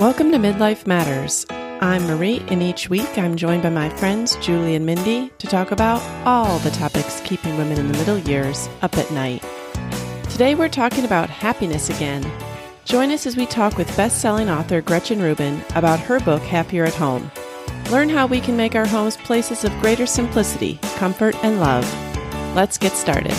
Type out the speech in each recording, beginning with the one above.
Welcome to Midlife Matters. I'm Marie, and each week I'm joined by my friends Julie and Mindy to talk about all the topics keeping women in the middle years up at night. Today we're talking about happiness again. Join us as we talk with best-selling author Gretchen Rubin about her book, Happier at Home. Learn how we can make our homes places of greater simplicity, comfort, and love. Let's get started.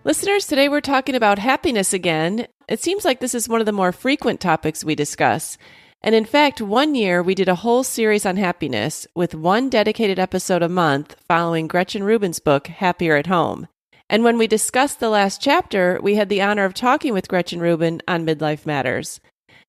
Listeners, today we're talking about happiness again. It seems like this is one of the more frequent topics we discuss. And in fact, one year we did a whole series on happiness with one dedicated episode a month following Gretchen Rubin's book, Happier at Home. And when we discussed the last chapter, we had the honor of talking with Gretchen Rubin on Midlife Matters.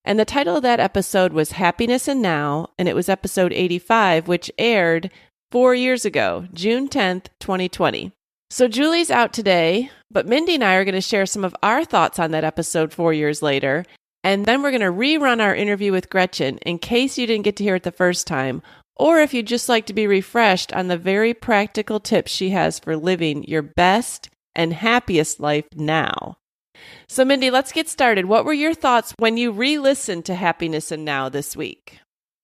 And the title of that episode was Happiness and Now, and it was episode 85, which aired 4 years ago, June 10th, 2020. So Julie's out today, but Mindy and I are going to share some of our thoughts on that episode 4 years later, and then we're going to rerun our interview with Gretchen in case you didn't get to hear it the first time, or if you'd just like to be refreshed on the very practical tips she has for living your best and happiest life now. So Mindy, let's get started. What were your thoughts when you re-listened to Happiness and Now this week?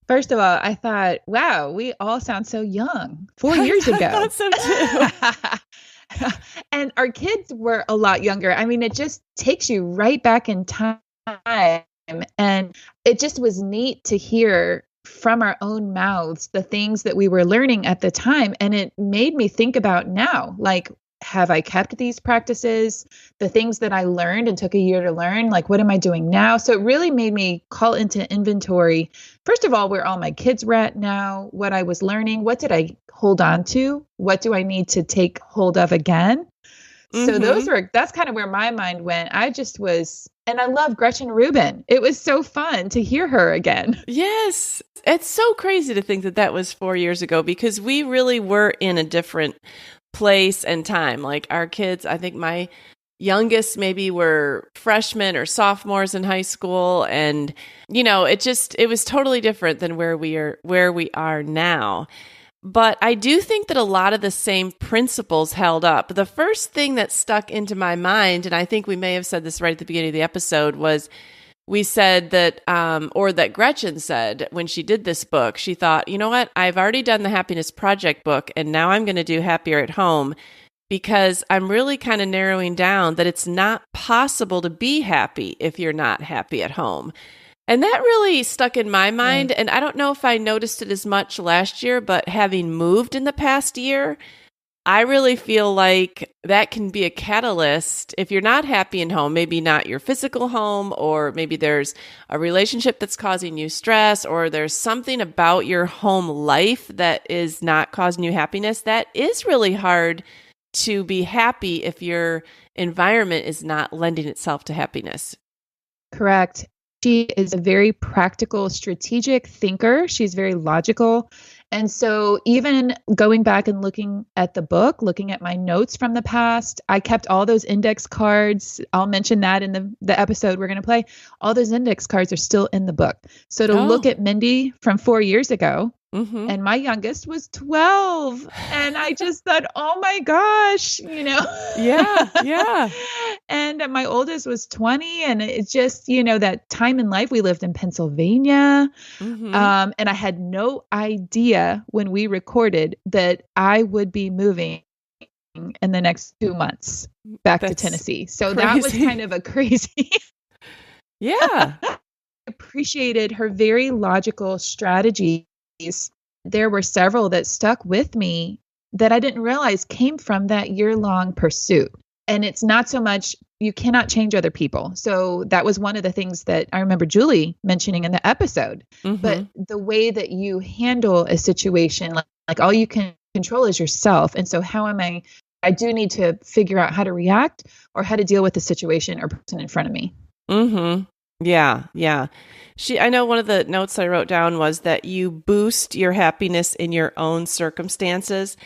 First of all, I thought, wow, we all sound so young 4 years ago. I thought so too. And our kids were a lot younger. I mean, it just takes you right back in time. And it just was neat to hear from our own mouths the things that we were learning at the time. And it made me think about now, like, have I kept these practices, the things that I learned and took a year to learn? Like, what am I doing now? So it really made me call into inventory, first of all, where all my kids were at now, what I was learning, what did I hold on to? What do I need to take hold of again? So that's kind of where my mind went. I just was, and I love Gretchen Rubin. It was so fun to hear her again. Yes. It's so crazy to think that that was 4 years ago because we really were in a different place and time. Like our kids, I think my youngest maybe were freshmen or sophomores in high school. And, you know, it was totally different than where we are now. But I do think that a lot of the same principles held up. The first thing that stuck into my mind, and I think we may have said this right at the beginning of the episode, was we said that, or that Gretchen said when she did this book, she thought, you know what, I've already done the Happiness Project book, and now I'm going to do Happier at Home because I'm really kind of narrowing down that it's not possible to be happy if you're not happy at home. And that really stuck in my mind. And I don't know if I noticed it as much last year, but having moved in the past year, I really feel like that can be a catalyst. If you're not happy in home, maybe not your physical home, or maybe there's a relationship that's causing you stress, or there's something about your home life that is not causing you happiness, that is really hard to be happy if your environment is not lending itself to happiness. Correct. She is a very practical, strategic thinker. She's very logical. And so even going back and looking at the book, looking at my notes from the past, I kept all those index cards. I'll mention that in the episode we're going to play. All those index cards are still in the book. So to look at Mindy from 4 years ago, and my youngest was 12. And I just thought, oh my gosh, you know. Yeah. And my oldest was 20. And it's just, you know, that time in life, we lived in Pennsylvania. And I had no idea when we recorded that I would be moving in the next 2 months back to Tennessee. So that was kind of a crazy. Yeah. Appreciated her very logical strategies. There were several that stuck with me that I didn't realize came from that year-long pursuit. And it's not so much, you cannot change other people. So that was one of the things that I remember Julie mentioning in the episode. But the way that you handle a situation, like all you can control is yourself. And so how am I do need to figure out how to react or how to deal with the situation or person in front of me. Yeah. I know one of the notes I wrote down was that you boost your happiness in your own circumstances.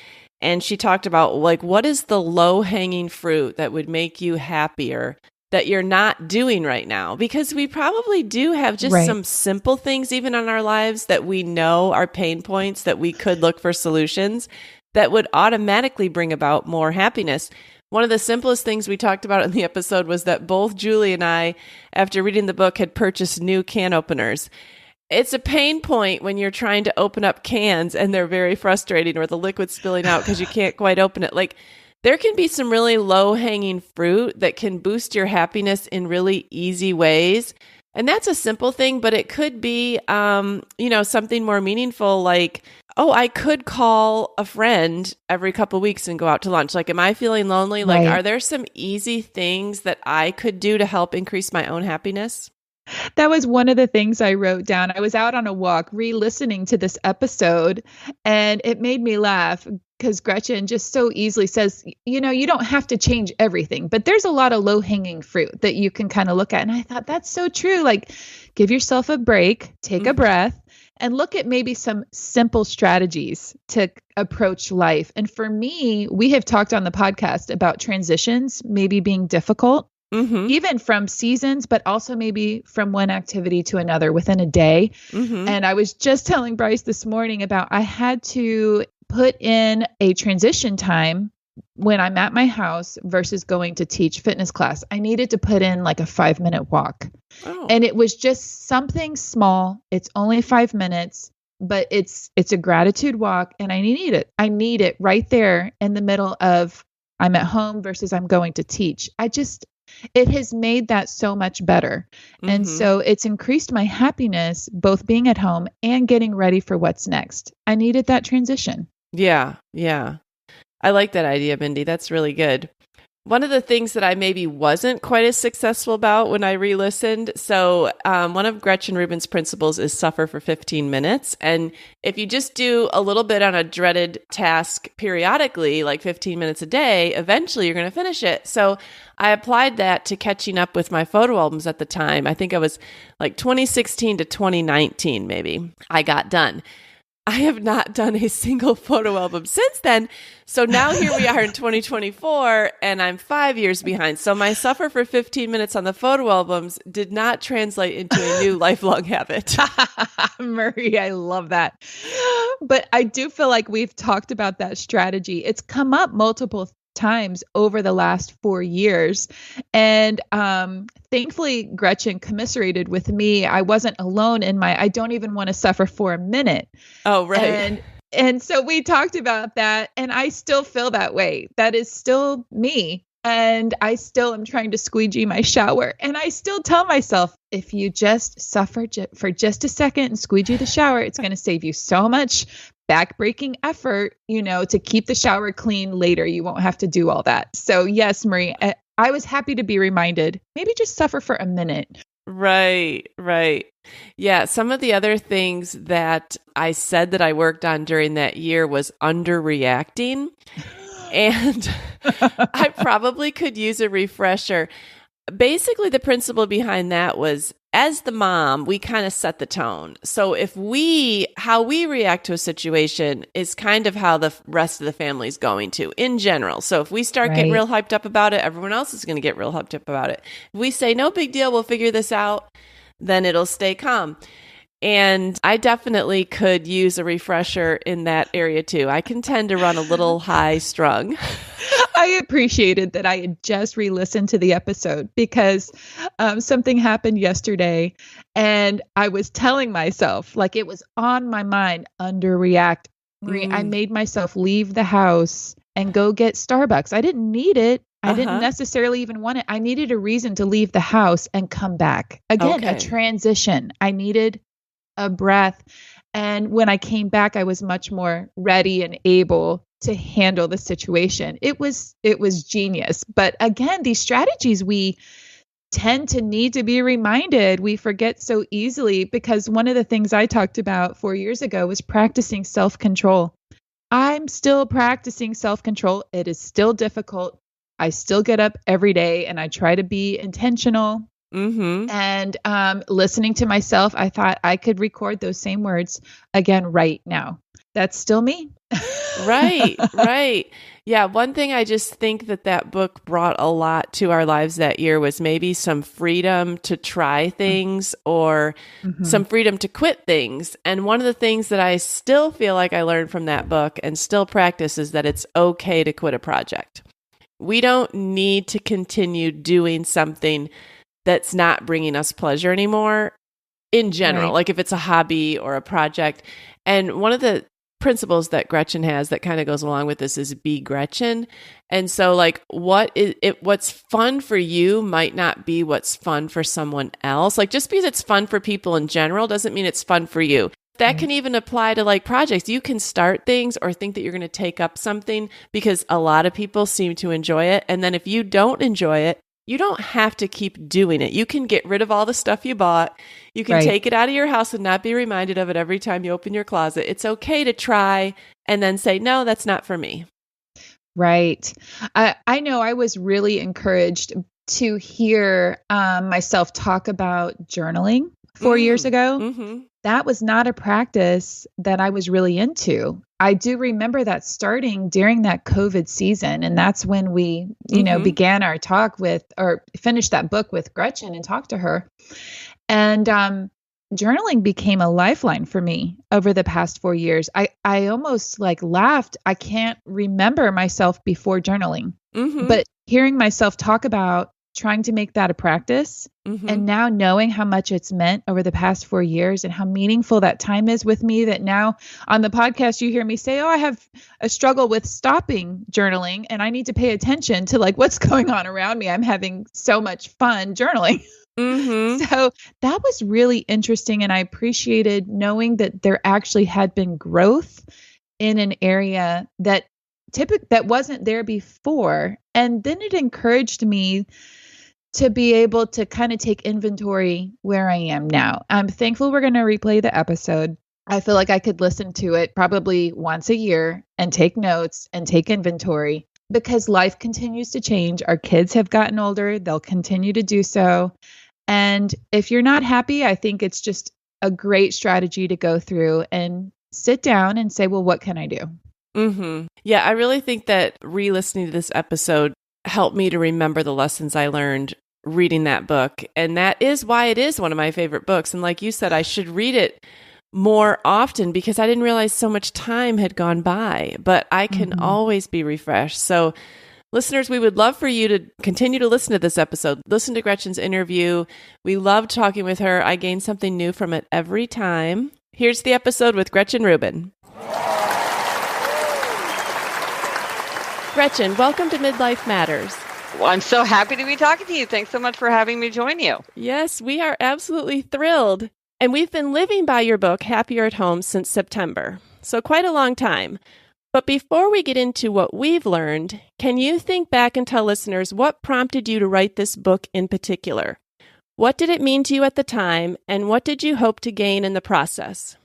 And she talked about, like, what is the low-hanging fruit that would make you happier that you're not doing right now? Because we probably do have just some simple things even in our lives that we know are pain points that we could look for solutions that would automatically bring about more happiness. one of the simplest things we talked about in the episode was that both Julie and I, after reading the book, had purchased new can openers. It's a pain point when you're trying to open up cans and they're very frustrating, or the liquid's spilling out because you can't quite open it. Like, there can be some really low-hanging fruit that can boost your happiness in really easy ways. And that's a simple thing, but it could be, something more meaningful, like, oh, I could call a friend every couple of weeks and go out to lunch. Like, am I feeling lonely? Right. Like, are there some easy things that I could do to help increase my own happiness? That was one of the things I wrote down. I was out on a walk re-listening to this episode, and it made me laugh because Gretchen just so easily says, you don't have to change everything, but there's a lot of low-hanging fruit that you can kind of look at. And I thought that's so true. Like, give yourself a break, take a breath, and look at maybe some simple strategies to approach life. And for me, we have talked on the podcast about transitions maybe being difficult. Even from seasons, but also maybe from one activity to another within a day. And I was just telling Bryce this morning about I had to put in a transition time when I'm at my house versus going to teach fitness class. I needed to put in like a 5-minute walk. Oh. And it was just something small. It's only 5 minutes, but it's a gratitude walk, and I need it. I need it right there in the middle of I'm at home versus I'm going to teach. It has made that so much better. And so it's increased my happiness, both being at home and getting ready for what's next. I needed that transition. Yeah. I like that idea, Mindy. That's really good. One of the things that I maybe wasn't quite as successful about when I re-listened. So one of Gretchen Rubin's principles is suffer for 15 minutes. And if you just do a little bit on a dreaded task periodically, like 15 minutes a day, eventually you're going to finish it. So I applied that to catching up with my photo albums at the time. I think I was like 2016 to 2019, maybe I got done. I have not done a single photo album since then. So now here we are in 2024, and I'm 5 years behind. So my suffer for 15 minutes on the photo albums did not translate into a new lifelong habit. Marie, I love that. But I do feel like we've talked about that strategy. It's come up multiple times over the last 4 years. And thankfully, Gretchen commiserated with me. I wasn't alone in I don't even want to suffer for a minute. Oh, right. And so we talked about that, and I still feel that way. That is still me. And I still am trying to squeegee my shower. And I still tell myself, if you just suffer for just a second and squeegee the shower, it's going to save you so much backbreaking effort, to keep the shower clean later. You won't have to do all that. So yes, Marie, I was happy to be reminded, maybe just suffer for a minute. Right. Yeah. Some of the other things that I said that I worked on during that year was underreacting. And I probably could use a refresher. Basically, the principle behind that was, as the mom, we kind of set the tone. So how we react to a situation is kind of how the rest of the family is going to in general. So if we start getting real hyped up about it, everyone else is going to get real hyped up about it. If we say, no big deal, we'll figure this out, then it'll stay calm. And I definitely could use a refresher in that area too. I can tend to run a little high strung. I appreciated that I had just re-listened to the episode because something happened yesterday, and I was telling myself, like, it was on my mind, underreact. I made myself leave the house and go get Starbucks. I didn't need it. I didn't necessarily even want it. I needed a reason to leave the house and come back. Again, a transition. I needed a breath. And when I came back, I was much more ready and able to handle the situation. It was genius. But again, these strategies, we tend to need to be reminded. We forget so easily, because one of the things I talked about 4 years ago was practicing self-control. I'm still practicing self-control. It is still difficult. I still get up every day and I try to be intentional. And listening to myself, I thought I could record those same words again right now. That's still me. Right. Yeah. One thing I just think that book brought a lot to our lives that year was maybe some freedom to try things or some freedom to quit things. And one of the things that I still feel like I learned from that book and still practice is that it's okay to quit a project. We don't need to continue doing something that's not bringing us pleasure anymore in general, Right. like if it's a hobby or a project. And one of the principles that Gretchen has that kind of goes along with this is be Gretchen. And so like what's fun for you might not be what's fun for someone else. Like just because it's fun for people in general doesn't mean it's fun for you. That Right. can even apply to like projects. You can start things or think that you're going to take up something because a lot of people seem to enjoy it. And then if you don't enjoy it, you don't have to keep doing it. You can get rid of all the stuff you bought. You can Right. take it out of your house and not be reminded of it every time you open your closet. It's okay to try and then say, no, that's not for me. Right. I know I was really encouraged to hear myself talk about journaling 4 years ago. Mm-hmm. That was not a practice that I was really into. I do remember that starting during that COVID season. And that's when we, began our talk with, or finished that book with Gretchen and talked to her. And journaling became a lifeline for me over the past 4 years. I almost like laughed. I can't remember myself before journaling, but hearing myself talk about trying to make that a practice and now knowing how much it's meant over the past 4 years and how meaningful that time is with me, that now on the podcast, you hear me say, oh, I have a struggle with stopping journaling and I need to pay attention to like what's going on around me. I'm having so much fun journaling. So that was really interesting. And I appreciated knowing that there actually had been growth in an area that wasn't there before. And then it encouraged me to be able to kind of take inventory where I am now. I'm thankful we're going to replay the episode. I feel like I could listen to it probably once a year and take notes and take inventory because life continues to change. Our kids have gotten older. They'll continue to do so. And if you're not happy, I think it's just a great strategy to go through and sit down and say, well, what can I do? Yeah, I really think that re-listening to this episode helped me to remember the lessons I learned reading that book. And that is why it is one of my favorite books. And like you said, I should read it more often because I didn't realize so much time had gone by, but I can always be refreshed. So listeners, we would love for you to continue to listen to this episode. Listen to Gretchen's interview. We loved talking with her. I gained something new from it every time. Here's the episode with Gretchen Rubin. Gretchen, welcome to Midlife Matters. Well, I'm so happy to be talking to you. Thanks so much for having me join you. Yes, we are absolutely thrilled. And we've been living by your book, Happier at Home, since September. So quite a long time. But before we get into what we've learned, can you think back and tell listeners what prompted you to write this book in particular? What did it mean to you at the time, and what did you hope to gain in the process?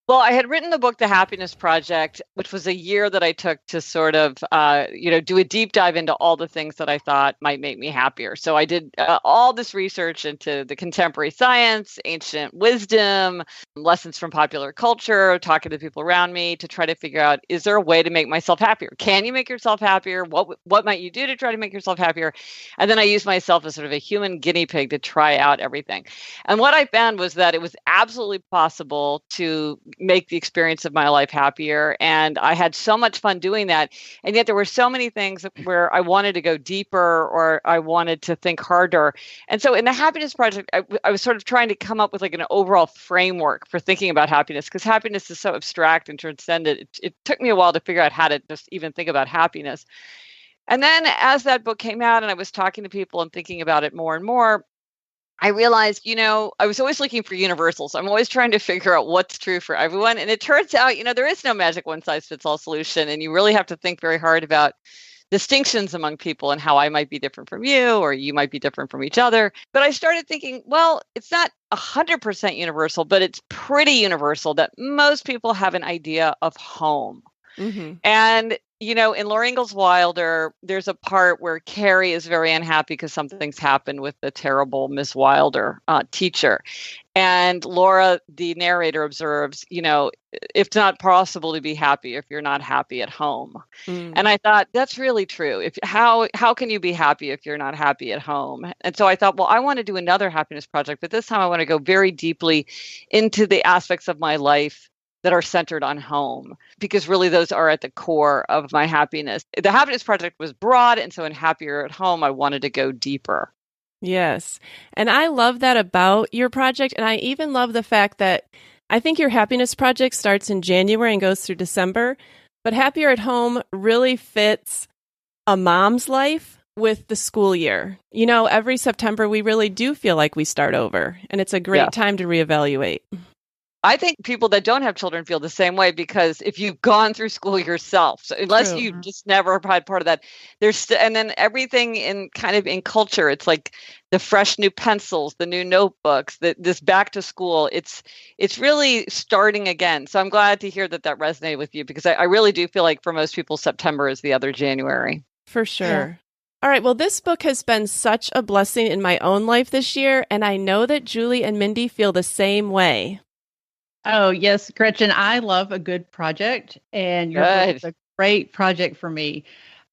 Well, I had written the book, The Happiness Project, which was a year that I took to sort of, do a deep dive into all the things that I thought might make me happier. So I did all this research into the contemporary science, ancient wisdom, lessons from popular culture, talking to people around me to try to figure out, is there a way to make myself happier? Can you make yourself happier? What might you do to try to make yourself happier? And then I used myself as sort of a human guinea pig to try out everything. And what I found was that it was absolutely possible to make the experience of my life happier. And I had so much fun doing that. And yet there were so many things where I wanted to go deeper or I wanted to think harder. And so in the Happiness Project, I was sort of trying to come up with like an overall framework for thinking about happiness, because happiness is so abstract and transcendent. It took me a while to figure out how to just even think about happiness. And then as that book came out and I was talking to people and thinking about it more and more, I realized, I was always looking for universals. I'm always trying to figure out what's true for everyone. And it turns out, there is no magic one-size-fits-all solution. And you really have to think very hard about distinctions among people and how I might be different from you or you might be different from each other. But I started thinking, well, it's not 100% universal, but it's pretty universal that most people have an idea of home. And in Laura Ingalls Wilder, there's a part where Carrie is very unhappy because something's happened with the terrible Miss Wilder teacher. And Laura, the narrator, observes, it's not possible to be happy if you're not happy at home. And I thought, that's really true. How can you be happy if you're not happy at home? And so I thought, well, I want to do another happiness project, but this time I want to go very deeply into the aspects of my life that are centered on home, because really those are at the core of my happiness. The Happiness Project was broad, and so in Happier at Home, I wanted to go deeper. Yes. And I love that about your project. And I even love the fact that I think your Happiness Project starts in January and goes through December, but Happier at Home really fits a mom's life with the school year. You know, every September, we really do feel like we start over, and it's a great time to reevaluate. I think people that don't have children feel the same way, because if you've gone through school yourself, so unless True. you just never had part of that, and then everything in kind of in culture, it's like the fresh new pencils, the new notebooks, this back to school, it's really starting again. So I'm glad to hear that resonated with you, because I really do feel like for most people, September is the other January. For sure. Yeah. All right. Well, this book has been such a blessing in my own life this year, and I know that Julie and Mindy feel the same way. Oh, yes, Gretchen, I love a good project, and your book is a great project for me.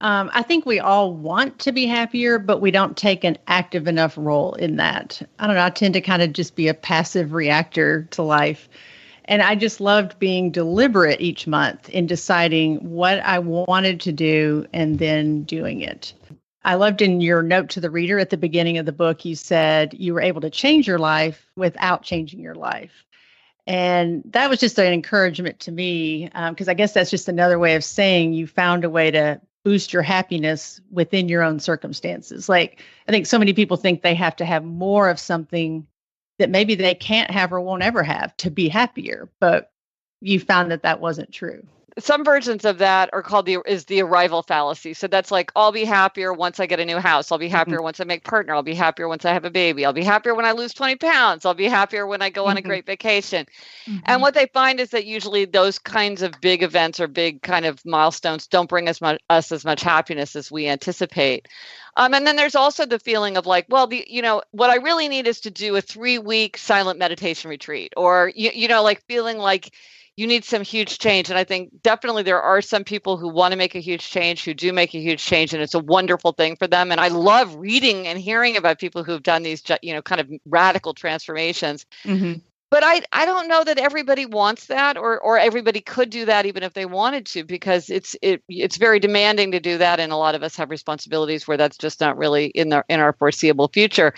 I think we all want to be happier, but we don't take an active enough role in that. I don't know. I tend to kind of just be a passive reactor to life. And I just loved being deliberate each month in deciding what I wanted to do and then doing it. I loved in your note to the reader at the beginning of the book, you said you were able to change your life without changing your life. And that was just an encouragement to me, because I guess that's just another way of saying you found a way to boost your happiness within your own circumstances. Like, I think so many people think they have to have more of something that maybe they can't have or won't ever have to be happier. But you found that wasn't true. Some versions of that are called the arrival fallacy. So that's like, I'll be happier once I get a new house. I'll be happier once I make partner. I'll be happier once I have a baby. I'll be happier when I lose 20 pounds. I'll be happier when I go on a great vacation. And what they find is that usually those kinds of big events or big kind of milestones don't bring us as much happiness as we anticipate. And then there's also the feeling of like, well, what I really need is to do a 3-week silent meditation retreat, or, like feeling like you need some huge change. And I think definitely there are some people who want to make a huge change, who do make a huge change, and it's a wonderful thing for them. And I love reading and hearing about people who've done these, kind of radical transformations. But I don't know that everybody wants that, or everybody could do that even if they wanted to, because it's very demanding to do that, and a lot of us have responsibilities where that's just not really in our foreseeable future.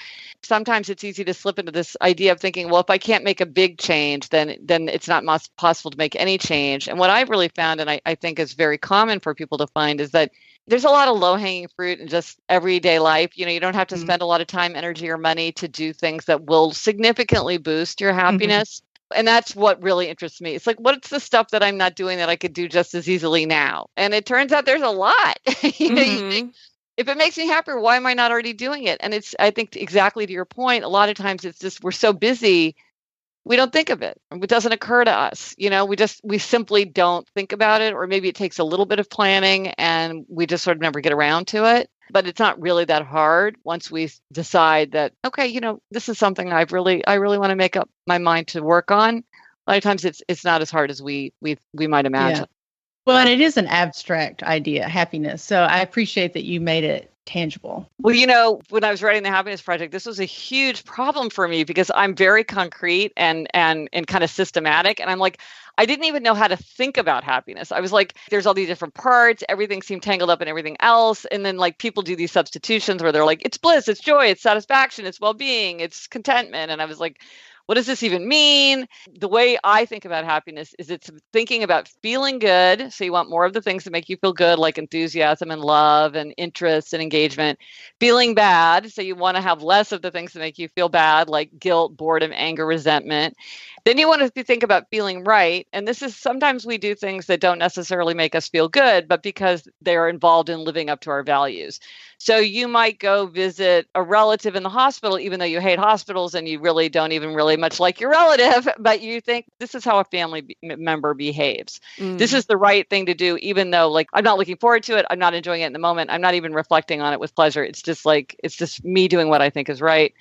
Sometimes it's easy to slip into this idea of thinking, well, if I can't make a big change, then it's not possible to make any change. And what I've really found, and I think is very common for people to find, is that there's a lot of low-hanging fruit in just everyday life. You don't have to spend a lot of time, energy, or money to do things that will significantly boost your happiness. And that's what really interests me. It's like, what's the stuff that I'm not doing that I could do just as easily now? And it turns out there's a lot. You think, if it makes me happier, why am I not already doing it? And I think exactly to your point, a lot of times it's just, we're so busy, we don't think of it. It doesn't occur to us. We simply don't think about it, or maybe it takes a little bit of planning and we just sort of never get around to it. But it's not really that hard once we decide that, okay, this is something I really want to make up my mind to work on. A lot of times it's not as hard as we might imagine. Yeah. Well, and it is an abstract idea, happiness. So I appreciate that you made it tangible. Well, when I was writing the Happiness Project, this was a huge problem for me because I'm very concrete and kind of systematic. And I'm like, I didn't even know how to think about happiness. I was like, there's all these different parts. Everything seemed tangled up in everything else. And then like people do these substitutions where they're like, it's bliss, it's joy, it's satisfaction, it's well-being, it's contentment. And I was like, what does this even mean? The way I think about happiness is it's thinking about feeling good. So you want more of the things that make you feel good, like enthusiasm and love and interest and engagement. Feeling bad. So you want to have less of the things that make you feel bad, like guilt, boredom, anger, resentment. Then you want to think about feeling right. And this is sometimes we do things that don't necessarily make us feel good, but because they're involved in living up to our values. So you might go visit a relative in the hospital, even though you hate hospitals and you really don't even really much like your relative, but you think this is how a family member behaves. This is the right thing to do, even though like I'm not looking forward to it. I'm not enjoying it in the moment. I'm not even reflecting on it with pleasure. It's just me doing what I think is right.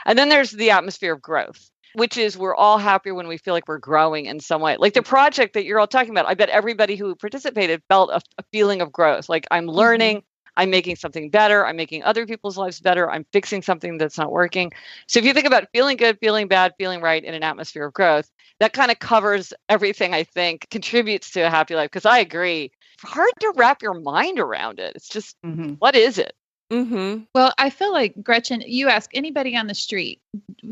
And then there's the atmosphere of growth, which is we're all happier when we feel like we're growing in some way. Like the project that you're all talking about, I bet everybody who participated felt a feeling of growth. Like I'm learning, I'm making something better. I'm making other people's lives better. I'm fixing something that's not working. So if you think about feeling good, feeling bad, feeling right in an atmosphere of growth, that kind of covers everything I think contributes to a happy life. Because I agree, it's hard to wrap your mind around it. It's just, what is it? Mm-hmm. Well, I feel like, Gretchen, you ask anybody on the street,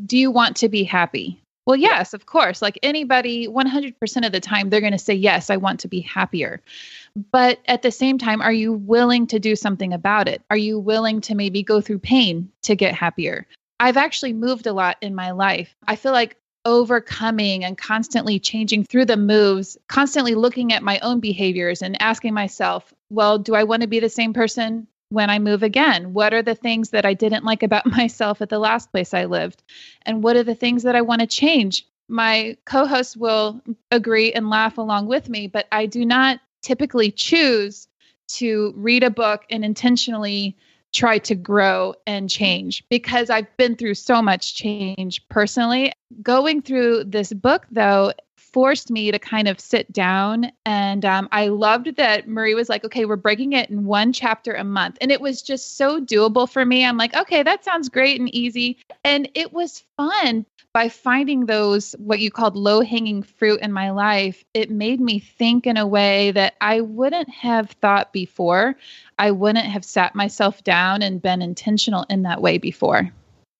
do you want to be happy? Well, yes, of course. Like anybody, 100% of the time, they're going to say, yes, I want to be happier. But at the same time, are you willing to do something about it? Are you willing to maybe go through pain to get happier? I've actually moved a lot in my life. I feel like overcoming and constantly changing through the moves, constantly looking at my own behaviors and asking myself, well, do I want to be the same person when I move again? What are the things that I didn't like about myself at the last place I lived? And what are the things that I want to change? My co-hosts will agree and laugh along with me, but I do not typically choose to read a book and intentionally try to grow and change because I've been through so much change personally. Going through this book, though, forced me to kind of sit down. And I loved that Marie was like, okay, we're breaking it in one chapter a month. And it was just so doable for me. I'm like, okay, that sounds great and easy. And it was fun. By finding those, what you called low-hanging fruit in my life, it made me think in a way that I wouldn't have thought before. I wouldn't have sat myself down and been intentional in that way before.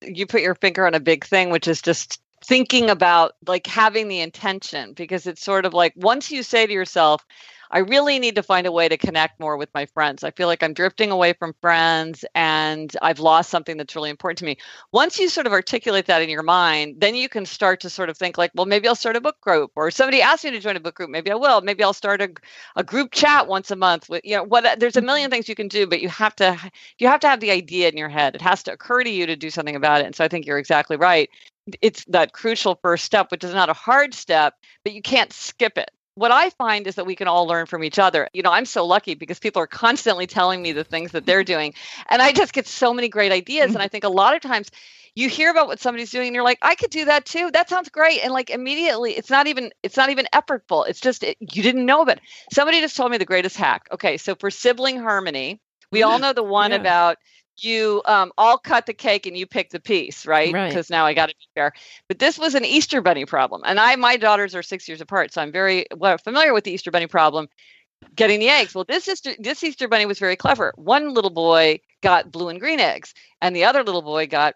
You put your finger on a big thing, which is just thinking about like having the intention, because it's sort of like once you say to yourself, I really need to find a way to connect more with my friends. I feel like I'm drifting away from friends and I've lost something that's really important to me. Once you sort of articulate that in your mind, then you can start to sort of think like, well, maybe I'll start a book group, or somebody asked me to join a book group. Maybe I will. Maybe I'll start a group chat once a month with, there's a million things you can do, but you have to have the idea in your head. It has to occur to you to do something about it. And so I think you're exactly right. It's that crucial first step, which is not a hard step, but you can't skip it. What I find is that we can all learn from each other. I'm so lucky because people are constantly telling me the things that they're doing. And I just get so many great ideas. And I think a lot of times you hear about what somebody's doing and you're like, I could do that too. That sounds great. And like immediately it's not even effortful. It's just, you didn't know about it. Somebody just told me the greatest hack. Okay. So for sibling harmony, we all know the one about you all cut the cake and you pick the piece, right? Because now I got to be fair. But this was an Easter Bunny problem. And my daughters are 6 years apart. So I'm very familiar with the Easter Bunny problem, getting the eggs. Well, this Easter Bunny was very clever. One little boy got blue and green eggs and the other little boy got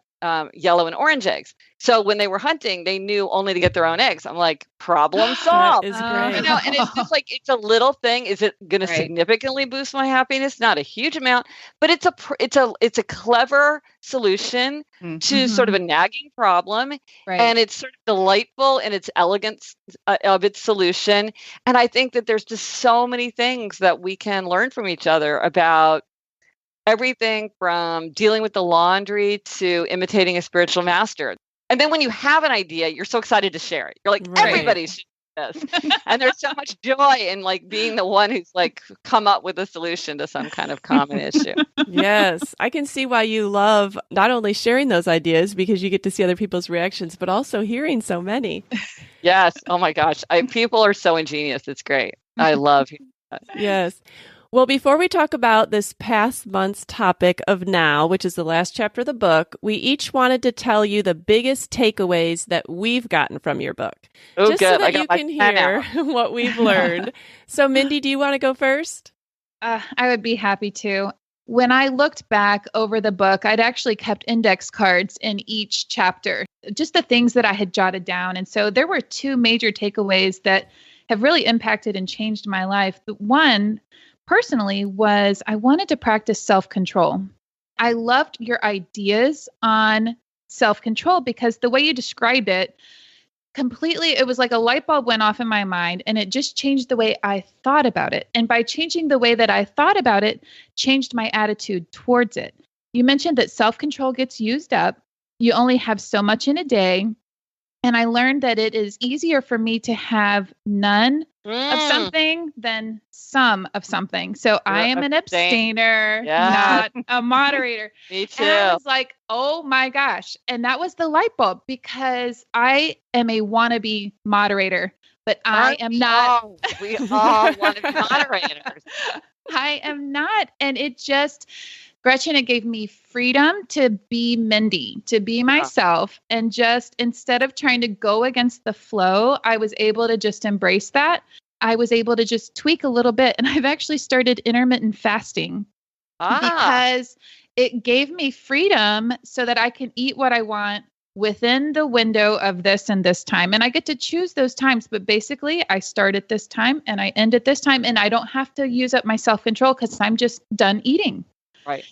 yellow and orange eggs. So when they were hunting, they knew only to get their own eggs. I'm like, problem solved. That is great. And it's just like, it's a little thing. Is it going to significantly boost my happiness? Not a huge amount, but it's a clever solution to sort of a nagging problem. And it's sort of delightful in its elegance of its solution. And I think that there's just so many things that we can learn from each other about everything from dealing with the laundry to imitating a spiritual master. And then when you have an idea, you're so excited to share it. You're like, everybody should do this. And there's so much joy in like being the one who's like come up with a solution to some kind of common issue. Yes. I can see why you love not only sharing those ideas because you get to see other people's reactions, but also hearing so many. Yes. Oh my gosh. People are so ingenious. It's great. I love hearing that. Yes. Well, before we talk about this past month's topic of now, which is the last chapter of the book, we each wanted to tell you the biggest takeaways that we've gotten from your book. Oh, just good. so that you can hear what we've learned. So, Mindy, do you want to go first? I would be happy to. When I looked back over the book, I'd actually kept index cards in each chapter, just the things that I had jotted down. And so there were two major takeaways that have really impacted and changed my life. One, personally, was I wanted to practice self-control. I loved your ideas on self-control because the way you described it, it was like a light bulb went off in my mind and it just changed the way I thought about it. And by changing the way that I thought about it, changed my attitude towards it. You mentioned that self-control gets used up. You only have so much in a day. And I learned that it is easier for me to have none of something than some of something. So I am an abstainer, not a moderator. Me too. And I was like, oh my gosh. And that was the light bulb because I am a wannabe moderator, but I am not. We all want to be moderators. I am not. And Gretchen, it gave me freedom to be Mindy, to be myself. And just instead of trying to go against the flow, I was able to just embrace that. I was able to just tweak a little bit. And I've actually started intermittent fasting because it gave me freedom so that I can eat what I want within the window of this and this time. And I get to choose those times. But basically, I start at this time and I end at this time. And I don't have to use up my self-control because I'm just done eating. Right.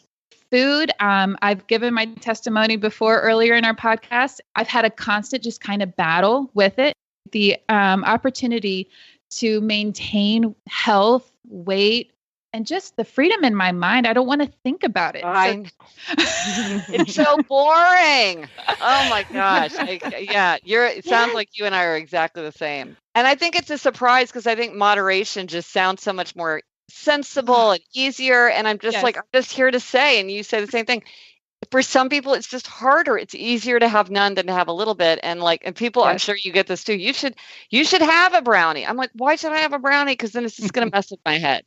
Food. I've given my testimony before earlier in our podcast. I've had a constant just kind of battle with it. The opportunity to maintain health, weight, and just the freedom in my mind. I don't want to think about it. It's so boring. Oh my gosh. It sounds like you and I are exactly the same. And I think it's a surprise because I think moderation just sounds so much more sensible and easier. And I'm just I'm just here to say, and you say the same thing. For some people, it's just harder. It's easier to have none than to have a little bit. And people, I'm sure you get this too. You should have a brownie. I'm like, why should I have a brownie? Because then it's just going to mess with my head.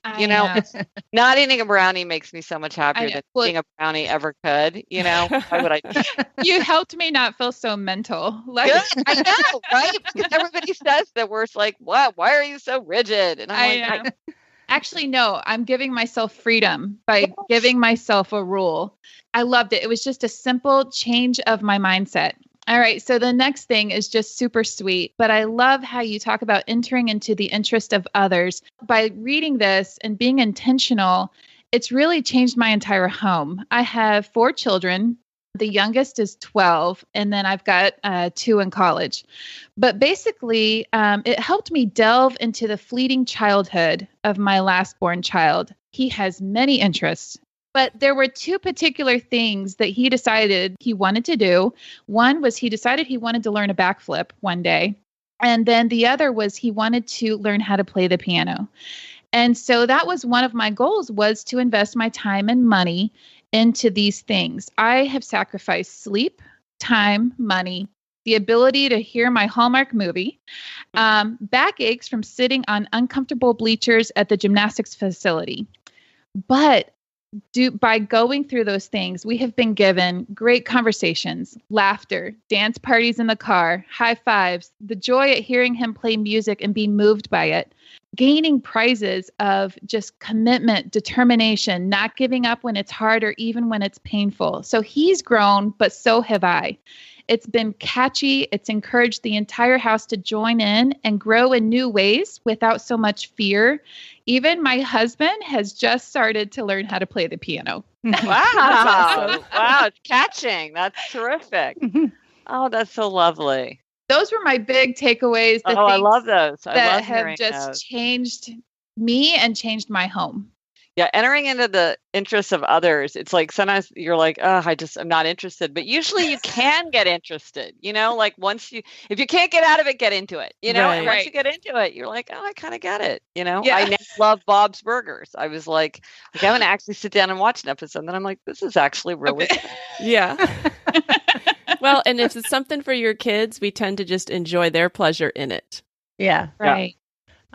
Not eating a brownie makes me so much happier than eating a brownie ever could. Why would I? You helped me not feel so mental. Good. I know, right? Because everybody says that we're like, what? Why are you so rigid? And I'm like, actually, no, I'm giving myself freedom by giving myself a rule. I loved it. It was just a simple change of my mindset. All right. So the next thing is just super sweet, but I love how you talk about entering into the interest of others. By reading this and being intentional, it's really changed my entire home. I have 4 children. The youngest is 12, and then I've got 2 in college. But basically, it helped me delve into the fleeting childhood of my last born child. He has many interests, but there were 2 particular things that he decided he wanted to do. One was he decided he wanted to learn a backflip one day. And then the other was he wanted to learn how to play the piano. And so that was one of my goals, was to invest my time and money into these things. I have sacrificed sleep, time, money, the ability to hear my Hallmark movie, backaches from sitting on uncomfortable bleachers at the gymnastics facility. But by going through those things, we have been given great conversations, laughter, dance parties in the car, high fives, the joy at hearing him play music and be moved by it, gaining prizes of just commitment, determination, not giving up when it's hard or even when it's painful. So he's grown, but so have I. It's been catchy. It's encouraged the entire house to join in and grow in new ways without so much fear. Even my husband has just started to learn how to play the piano. Wow. Wow. It's catching. That's terrific. Oh, that's so lovely. Those were my big takeaways. I love those. I love have just changed me and changed my home. Yeah, entering into the interests of others, it's like sometimes you're like, oh, I'm not interested. But usually you can get interested, like if you can't get out of it, get into it, and once you get into it, you're like, oh, I kind of get it, I now love Bob's Burgers. I was like I'm going to actually sit down and watch an episode. And then I'm like, this is actually really good. Yeah. Well, and if it's something for your kids, we tend to just enjoy their pleasure in it. Yeah. Right.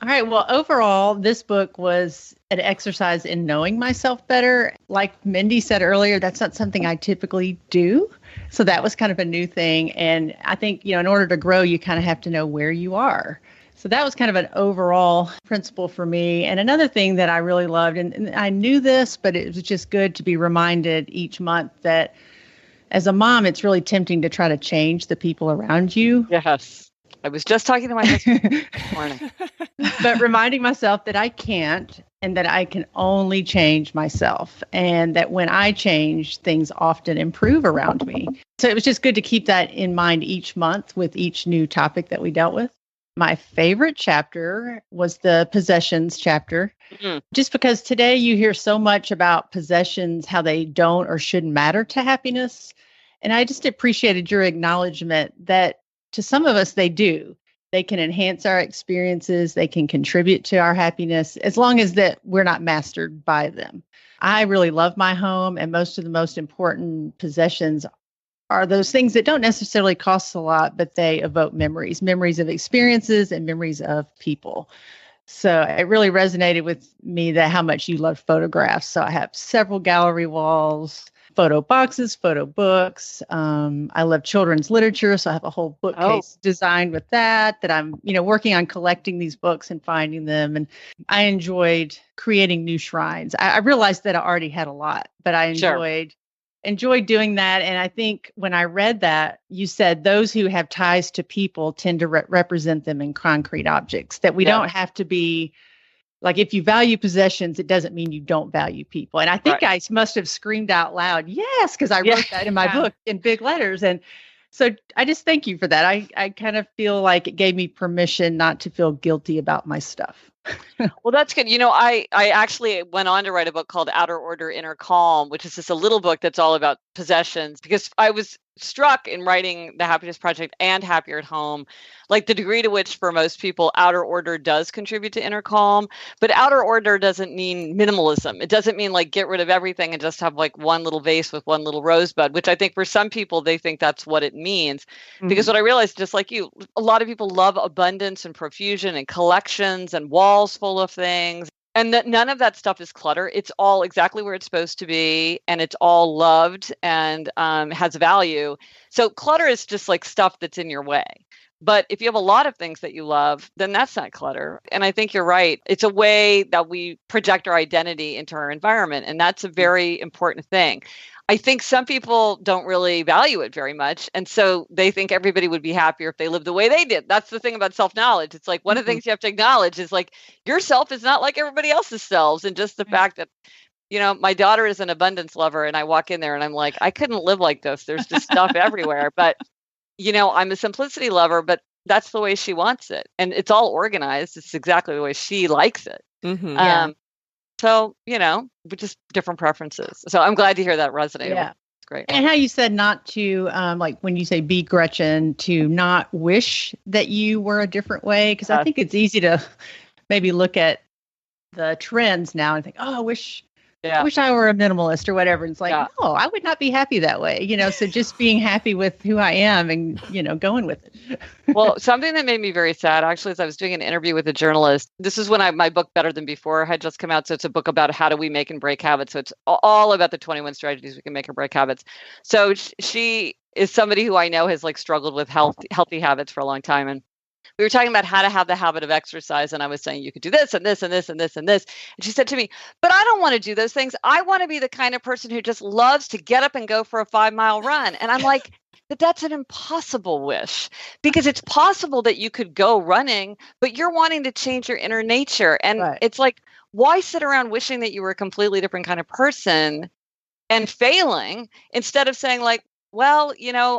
All right. Well, overall, this book was an exercise in knowing myself better. Like Mindy said earlier, that's not something I typically do. So that was kind of a new thing. And I think, in order to grow, you kind of have to know where you are. So that was kind of an overall principle for me. And another thing that I really loved, and I knew this, but it was just good to be reminded each month that as a mom, it's really tempting to try to change the people around you. Yes. I was just talking to my husband this morning. But reminding myself that I can't, and that I can only change myself, and that when I change, things often improve around me. So it was just good to keep that in mind each month with each new topic that we dealt with. My favorite chapter was the possessions chapter, just because today you hear so much about possessions, how they don't or shouldn't matter to happiness. And I just appreciated your acknowledgement that to some of us, they do. They can enhance our experiences. They can contribute to our happiness as long as that we're not mastered by them. I really love my home, and most of the most important possessions are those things that don't necessarily cost a lot, but they evoke memories of experiences and memories of people. So it really resonated with me that how much you love photographs. So I have several gallery walls, photo boxes, photo books. I love children's literature. So I have a whole bookcase designed with that I'm, working on collecting these books and finding them. And I enjoyed creating new shrines. I realized that I already had a lot, but I enjoyed doing that. And I think when I read that, you said those who have ties to people tend to represent them in concrete objects, that we don't have to be like, if you value possessions, it doesn't mean you don't value people. And I think I must have screamed out loud, yes, because I wrote that in my book in big letters. And so I just thank you for that. I kind of feel like it gave me permission not to feel guilty about my stuff. Well, that's good. I actually went on to write a book called Outer Order, Inner Calm, which is just a little book that's all about possessions, because I was struck in writing The Happiness Project and Happier at Home, like the degree to which for most people, outer order does contribute to inner calm. But outer order doesn't mean minimalism. It doesn't mean like get rid of everything and just have like one little vase with one little rosebud, which I think for some people, they think that's what it means. Because what I realized, just like you, a lot of people love abundance and profusion and collections and walls full of things. And that none of that stuff is clutter. It's all exactly where it's supposed to be. And it's all loved and has value. So clutter is just like stuff that's in your way. But if you have a lot of things that you love, then that's not clutter. And I think you're right. It's a way that we project our identity into our environment. And that's a very important thing. I think some people don't really value it very much. And so they think everybody would be happier if they lived the way they did. That's the thing about self-knowledge. It's like one of the things you have to acknowledge is like yourself is not like everybody else's selves. And just the fact that, my daughter is an abundance lover and I walk in there and I'm like, I couldn't live like this. There's just stuff everywhere. But, I'm a simplicity lover, but that's the way she wants it. And it's all organized. It's exactly the way she likes it. So, just different preferences. So I'm glad to hear that resonate. Yeah. It's great. And how you said not to, like when you say be Gretchen, to not wish that you were a different way. Because I think it's easy to maybe look at the trends now and think, oh, I wish I were a minimalist or whatever. And it's like, no, I would not be happy that way. So just being happy with who I am and, going with it. Well, something that made me very sad, actually, is I was doing an interview with a journalist. This is when my book, Better Than Before, had just come out. So it's a book about how do we make and break habits. So it's all about the 21 strategies we can make and break habits. So she is somebody who I know has like struggled with healthy habits for a long time. And we were talking about how to have the habit of exercise. And I was saying, you could do this and this and this and this and this. And she said to me, but I don't want to do those things. I want to be the kind of person who just loves to get up and go for a 5-mile run. And I'm like, but that's an impossible wish, because it's possible that you could go running, but you're wanting to change your inner nature. And it's like, why sit around wishing that you were a completely different kind of person and failing instead of saying like, well,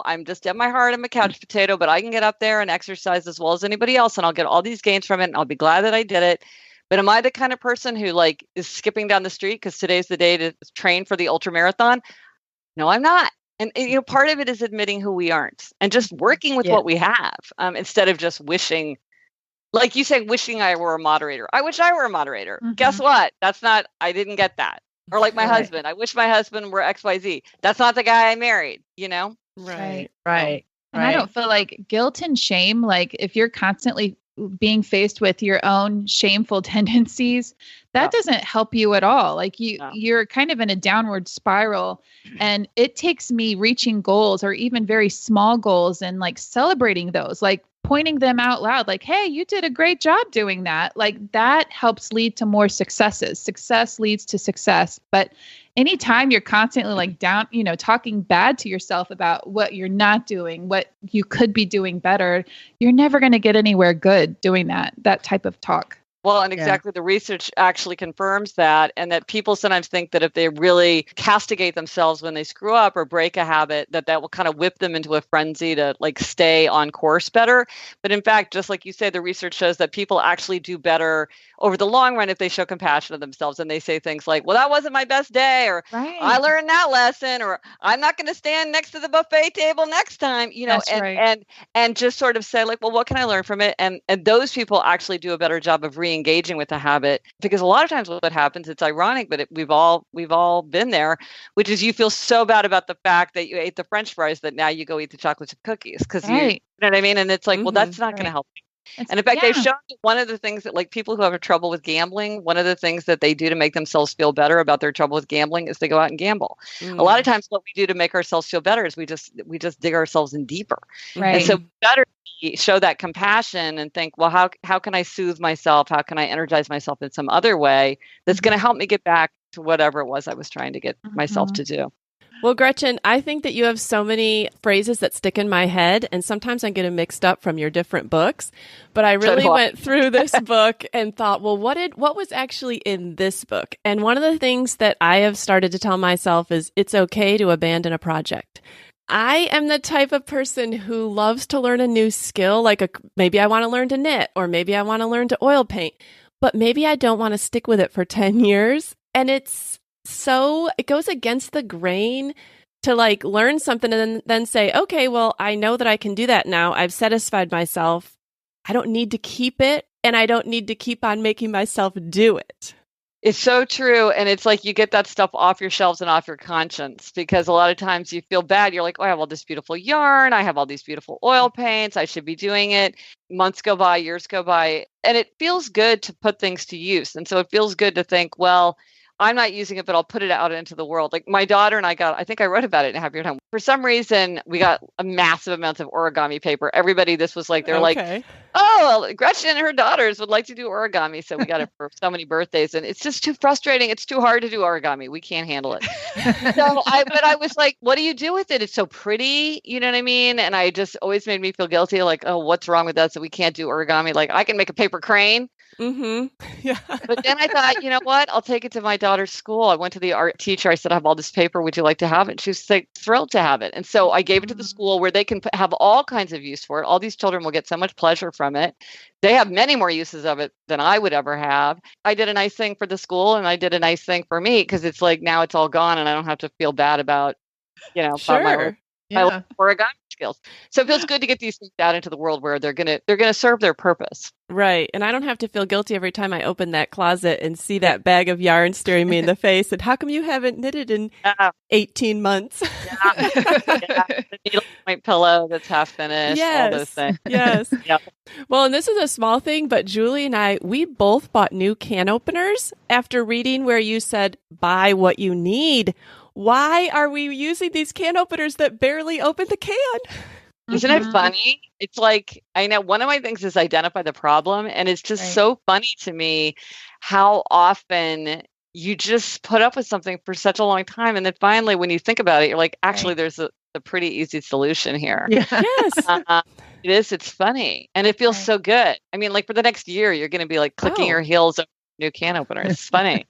I'm just at my heart, I'm a couch potato, but I can get up there and exercise as well as anybody else. And I'll get all these gains from it. And I'll be glad that I did it. But am I the kind of person who like is skipping down the street because today's the day to train for the ultra marathon? No, I'm not. And part of it is admitting who we aren't and just working with what we have instead of just wishing, like you say, wishing I were a moderator. I wish I were a moderator. Guess what? I didn't get that. Or like my husband, I wish my husband were XYZ. That's not the guy I married, Right. And I don't feel like guilt and shame, like if you're constantly being faced with your own shameful tendencies, that doesn't help you at all. Like you're kind of in a downward spiral, and it takes me reaching goals or even very small goals and like celebrating those, like pointing them out loud, like, hey, you did a great job doing that. Like that helps lead to more successes. Success leads to success. But anytime you're constantly like down, talking bad to yourself about what you're not doing, what you could be doing better, you're never going to get anywhere good doing that type of talk. Well, and exactly the research actually confirms that, and that people sometimes think that if they really castigate themselves when they screw up or break a habit, that will kind of whip them into a frenzy to like stay on course better. But in fact, just like you say, the research shows that people actually do better over the long run if they show compassion to themselves and they say things like, well, that wasn't my best day, or I learned that lesson, or I'm not going to stand next to the buffet table next time, and just sort of say like, well, what can I learn from it? And those people actually do a better job of engaging with the habit, because a lot of times what happens, it's ironic, but we've all been there, which is you feel so bad about the fact that you ate the French fries that now you go eat the chocolate chip cookies because you know what I mean? And it's like, well, that's not going to help you. And in fact, they've shown that one of the things that like people who have trouble with gambling, one of the things that they do to make themselves feel better about their trouble with gambling is they go out and gamble. A lot of times what we do to make ourselves feel better is we just dig ourselves in deeper. Right. And so better show that compassion and think, well, how can I soothe myself? How can I energize myself in some other way that's going to help me get back to whatever it was I was trying to get myself to do? Well, Gretchen, I think that you have so many phrases that stick in my head, and sometimes I get them mixed up from your different books. But I really went through this book and thought, well, what was actually in this book? And one of the things that I have started to tell myself is it's okay to abandon a project. I am the type of person who loves to learn a new skill, like maybe I want to learn to knit, or maybe I want to learn to oil paint, but maybe I don't want to stick with it for 10 years. And it goes against the grain to like learn something and then say, okay, well, I know that I can do that now. I've satisfied myself. I don't need to keep it, and I don't need to keep on making myself do it. It's so true. And it's like you get that stuff off your shelves and off your conscience, because a lot of times you feel bad. You're like, oh, I have all this beautiful yarn. I have all these beautiful oil paints. I should be doing it. Months go by, years go by, and it feels good to put things to use. And so it feels good to think, well, I'm not using it, but I'll put it out into the world. Like my daughter and I think I wrote about it in Happier Time. For some reason, we got a massive amount of origami paper. Everybody, this was like, they're like, oh, well, Gretchen and her daughters would like to do origami. So we got it for so many birthdays, and it's just too frustrating. It's too hard to do origami. We can't handle it. But I was like, what do you do with it? It's so pretty. You know what I mean? And I just always made me feel guilty. Like, oh, what's wrong with us that we can't do origami? Like I can make a paper crane. Yeah. But then I thought, you know what? I'll take it to my daughter's school. I went to the art teacher. I said, I have all this paper. Would you like to have it? And she was like, thrilled to have it. And so I gave it to the school where they can have all kinds of use for it. All these children will get so much pleasure from it. They have many more uses of it than I would ever have. I did a nice thing for the school, and I did a nice thing for me, because it's like now it's all gone and I don't have to feel bad about, about my origami skills. So it feels good to get these things out into the world where they're gonna serve their purpose. Right. And I don't have to feel guilty every time I open that closet and see that bag of yarn staring me in the face. And how come you haven't knitted in 18 months? The needle point pillow that's half finished. Yes. All those things. Yes. Yep. Well, and this is a small thing, but Julie and we both bought new can openers after reading where you said, buy what you need. Why are we using these can openers that barely open the can? Isn't it funny? It's like, I know one of my things is identify the problem. And it's just so funny to me how often you just put up with something for such a long time. And then finally, when you think about it, you're like, actually, there's a pretty easy solution here. Yeah. Yes. It is. It's funny. And it feels so good. I mean, like for the next year, you're going to be like clicking your heels over new can opener. It's funny.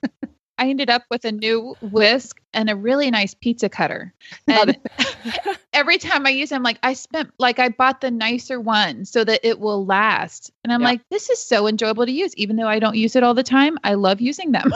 I ended up with a new whisk and a really nice pizza cutter. And every time I use it, I'm like, I bought the nicer one so that it will last. And I'm like, this is so enjoyable to use. Even though I don't use it all the time, I love using them.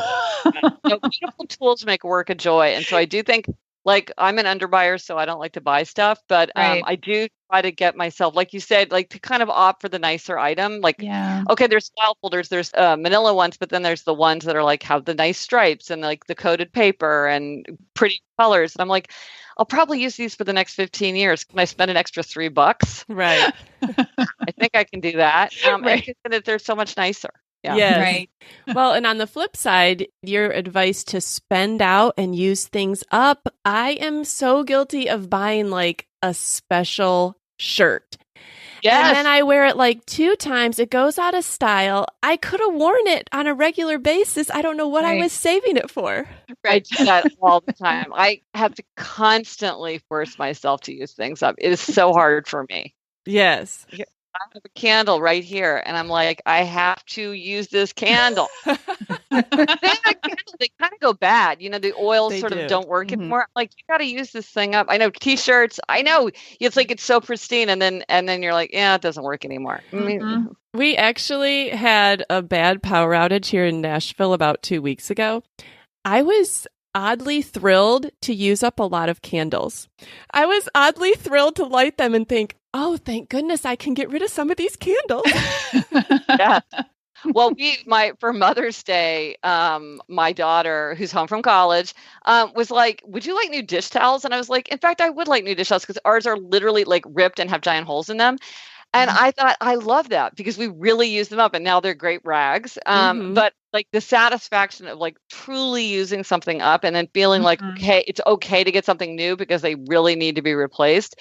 Beautiful tools make work a joy. And so I do think, like, I'm an underbuyer, so I don't like to buy stuff, but I do try to get myself, like you said, like to kind of opt for the nicer item. Like, okay, there's file folders, there's manila ones, but then there's the ones that are like have the nice stripes and like the coated paper and pretty colors. And I'm like, I'll probably use these for the next 15 years. Can I spend an extra $3? Right. I think I can do that. And they're so much nicer. Yeah. Yes. Right. Well, and on the flip side, your advice to spend out and use things up. I am so guilty of buying like a special shirt. Yes. And then I wear it like 2 times. It goes out of style. I could have worn it on a regular basis. I don't know what I was saving it for. I do that all the time. I have to constantly force myself to use things up. It is so hard for me. Yes. I have a candle right here, and I'm like, I have to use this candle. They kind of go bad. You know, the oils don't work anymore. Like, you got to use this thing up. I know T-shirts. I know it's like it's so pristine, and then you're like, yeah, it doesn't work anymore. We actually had a bad power outage here in Nashville about 2 weeks ago. I was oddly thrilled to use up a lot of candles. I was oddly thrilled to light them and think, oh, thank goodness I can get rid of some of these candles. Yeah. Well, for Mother's Day, my daughter, who's home from college, was like, would you like new dish towels? And I was like, in fact, I would like new dish towels because ours are literally like ripped and have giant holes in them. And I thought, I love that because we really use them up and now they're great rags. But like the satisfaction of like truly using something up and then feeling like, okay, it's okay to get something new because they really need to be replaced.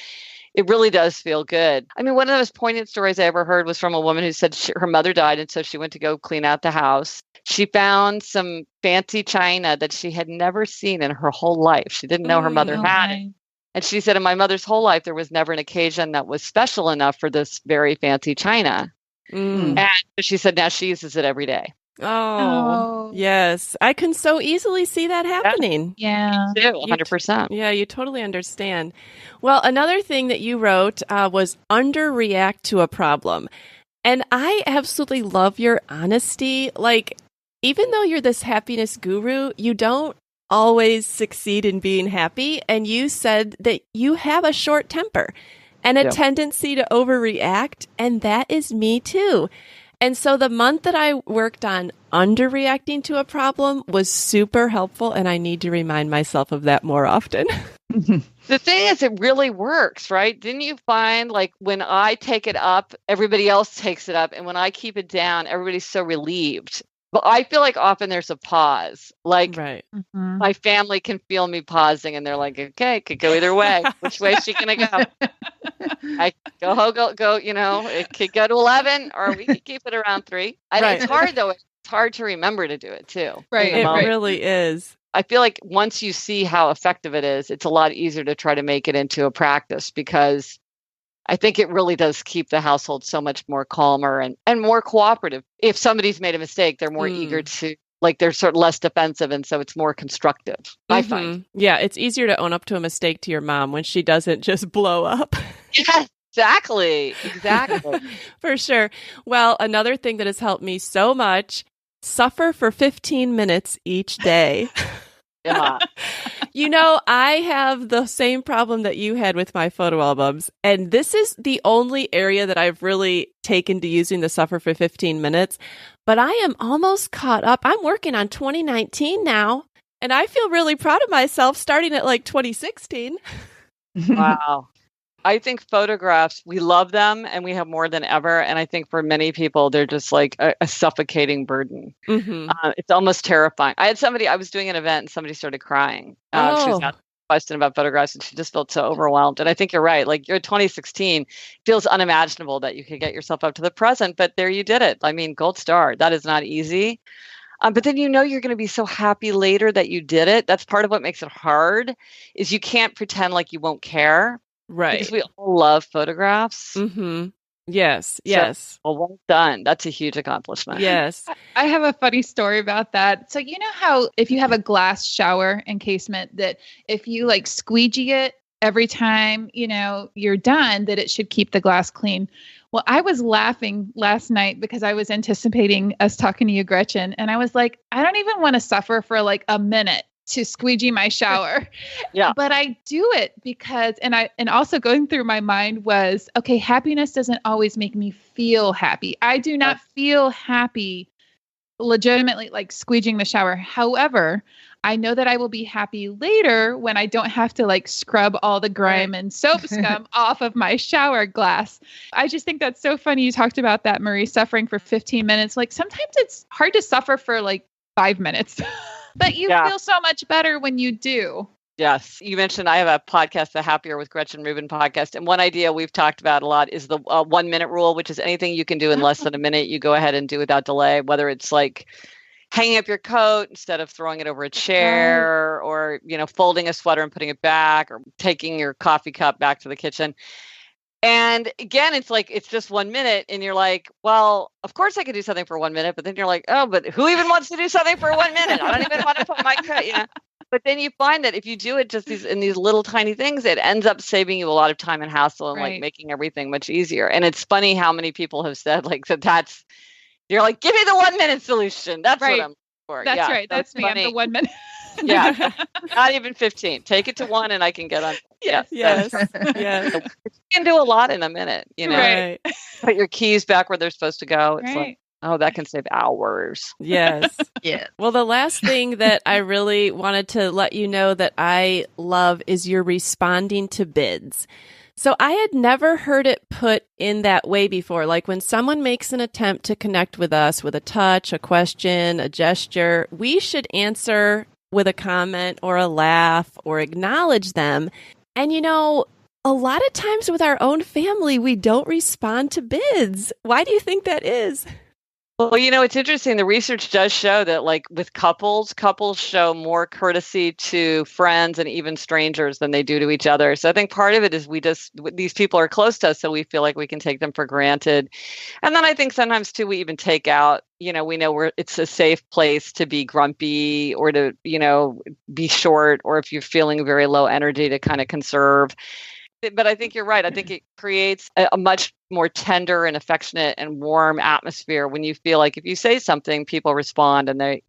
It really does feel good. I mean, one of the most poignant stories I ever heard was from a woman who said her mother died. And so she went to go clean out the house. She found some fancy china that she had never seen in her whole life. She didn't know her mother had it. And she said, in my mother's whole life, there was never an occasion that was special enough for this very fancy china. And she said, now she uses it every day. Oh, yes. I can so easily see that happening. Yeah. Me too, 100%. Yeah, you totally understand. Well, another thing that you wrote was underreact to a problem. And I absolutely love your honesty. Like, even though you're this happiness guru, you don't always succeed in being happy. And you said that you have a short temper and a tendency to overreact. And that is me too. And so the month that I worked on underreacting to a problem was super helpful. And I need to remind myself of that more often. The thing is, it really works, right? Didn't you find like when I take it up, everybody else takes it up. And when I keep it down, everybody's so relieved. But I feel like often there's a pause. Like my family can feel me pausing and they're like, okay, it could go either way. Which way is she going to go? I go, you know, it could go to 11 or we could keep it around 3. It's hard though. It's hard to remember to do it too. Right. It really is. I feel like once you see how effective it is, it's a lot easier to try to make it into a practice because I think it really does keep the household so much more calmer and more cooperative. If somebody's made a mistake, they're more eager to, like, they're sort of less defensive. And so it's more constructive, I find. Yeah, it's easier to own up to a mistake to your mom when she doesn't just blow up. Yes, exactly. For sure. Well, another thing that has helped me so much, suffer for 15 minutes each day. Yeah. You know, I have the same problem that you had with my photo albums. And this is the only area that I've really taken to using the suffer for 15 minutes. But I am almost caught up. I'm working on 2019 now. And I feel really proud of myself starting at like 2016. Wow. I think photographs, we love them and we have more than ever. And I think for many people, they're just like a suffocating burden. It's almost terrifying. I was doing an event and somebody started crying. She was asking a question about photographs and she just felt so overwhelmed. And I think you're right. Like you're 2016, feels unimaginable that you could get yourself up to the present, but there you did it. I mean, gold star. That is not easy. But then you know you're going to be so happy later that you did it. That's part of what makes it hard is you can't pretend like you won't care. Right. Because we all love photographs. Yes. Well done. That's a huge accomplishment. Yes. I have a funny story about that. So you know how if you have a glass shower encasement that if you like squeegee it every time, you know, you're done, that it should keep the glass clean. Well, I was laughing last night because I was anticipating us talking to you, Gretchen. And I was like, I don't even want to suffer for like a minute to squeegee my shower. But I do it because, and also going through my mind was, okay, happiness doesn't always make me feel happy. I do not feel happy legitimately like squeegeeing the shower. However, I know that I will be happy later when I don't have to like scrub all the grime and soap scum off of my shower glass. I just think that's so funny. You talked about that, Marie, suffering for 15 minutes. Like sometimes it's hard to suffer for like 5 minutes. But you feel so much better when you do. Yes. You mentioned I have a podcast, the Happier with Gretchen Rubin podcast. And one idea we've talked about a lot is the 1 minute rule, which is anything you can do in less than a minute, you go ahead and do without delay, whether it's like hanging up your coat instead of throwing it over a chair or, you know, folding a sweater and putting it back or taking your coffee cup back to the kitchen. And again, it's like, it's just 1 minute and you're like, well, of course I could do something for 1 minute, but then you're like, oh, but who even wants to do something for 1 minute? I don't even want to put my cut, you know? But then you find that if you do it just in these little tiny things, it ends up saving you a lot of time and hassle and like making everything much easier. And it's funny how many people have said like that's, you're like, give me the 1 minute solution. That's what I'm looking for. That's right. That's me. Funny. I'm the 1 minute. Yeah, not even 15. Take it to 1 and I can get on. Yes. You can do a lot in a minute, you know. Right. Put your keys back where they're supposed to go. It's like, oh, that can save hours. Yes. Well, the last thing that I really wanted to let you know that I love is you're responding to bids. So I had never heard it put in that way before. Like when someone makes an attempt to connect with us with a touch, a question, a gesture, we should answer with a comment or a laugh or acknowledge them. And a lot of times with our own family, we don't respond to bids. Why do you think that is? Well, it's interesting. The research does show that, like with couples show more courtesy to friends and even strangers than they do to each other. So I think part of it is these people are close to us, so we feel like we can take them for granted. And then I think sometimes too, we even take out, we know it's a safe place to be grumpy or to, be short, or if you're feeling very low energy, to kind of conserve. But I think you're right. I think it creates a much more tender and affectionate and warm atmosphere when you feel like if you say something, people respond. And they,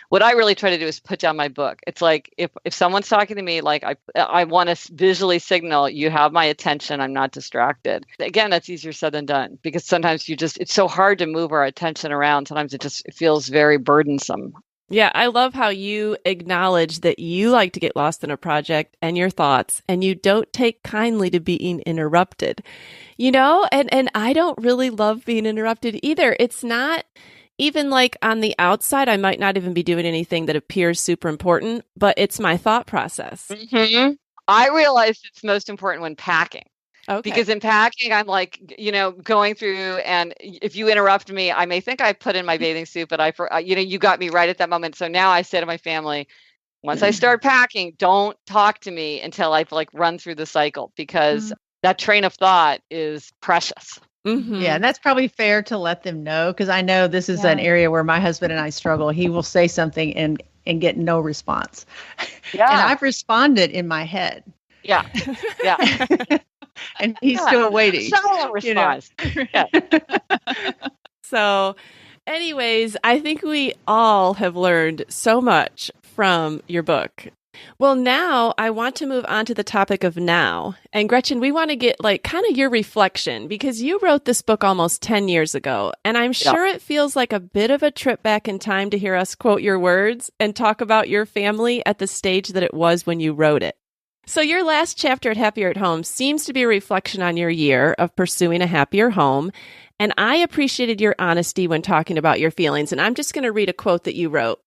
what I really try to do is put down my book. It's like if someone's talking to me, like I want to visually signal, you have my attention, I'm not distracted. Again, that's easier said than done, because sometimes it's so hard to move our attention around. Sometimes it feels very burdensome. Yeah, I love how you acknowledge that you like to get lost in a project and your thoughts, and you don't take kindly to being interrupted, and I don't really love being interrupted either. It's not even like on the outside, I might not even be doing anything that appears super important, but it's my thought process. Mm-hmm. I realized it's most important when packing. Okay. Because in packing, I'm like, going through, and if you interrupt me, I may think I put in my bathing suit, but you got me right at that moment. So now I say to my family, once I start packing, don't talk to me until I've run through the cycle, because that train of thought is precious. Mm-hmm. Yeah, and that's probably fair to let them know, because I know this is an area where my husband and I struggle. He will say something and get no response. Yeah. And I've responded in my head. Yeah. Yeah. And he's still waiting. Silent response. Yeah. So, anyways, I think we all have learned so much from your book. Well, now I want to move on to the topic of now. And Gretchen, we want to get kind of your reflection, because you wrote this book almost 10 years ago. And I'm sure it feels like a bit of a trip back in time to hear us quote your words and talk about your family at the stage that it was when you wrote it. So your last chapter at Happier at Home seems to be a reflection on your year of pursuing a happier home. And I appreciated your honesty when talking about your feelings. And I'm just going to read a quote that you wrote.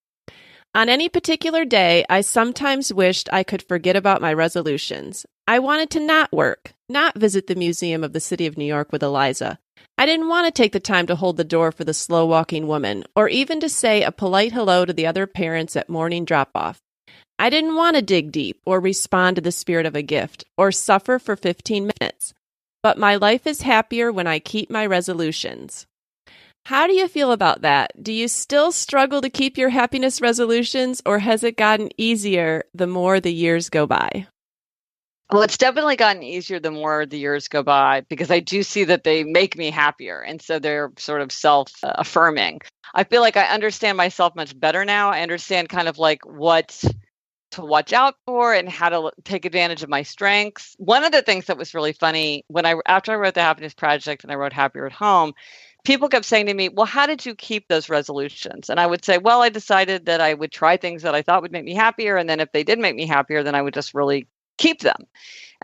On any particular day, I sometimes wished I could forget about my resolutions. I wanted to not work, not visit the Museum of the City of New York with Eliza. I didn't want to take the time to hold the door for the slow-walking woman, or even to say a polite hello to the other parents at morning drop-off. I didn't want to dig deep or respond to the spirit of a gift or suffer for 15 minutes. But my life is happier when I keep my resolutions. How do you feel about that? Do you still struggle to keep your happiness resolutions, or has it gotten easier the more the years go by? Well, it's definitely gotten easier the more the years go by, because I do see that they make me happier. And so they're sort of self-affirming. I feel like I understand myself much better now. I understand kind of what to watch out for and how to take advantage of my strengths. One of the things that was really funny after I wrote the Happiness Project and I wrote Happier at Home, people kept saying to me, well, how did you keep those resolutions? And I would say, well, I decided that I would try things that I thought would make me happier. And then if they did make me happier, then I would just really keep them.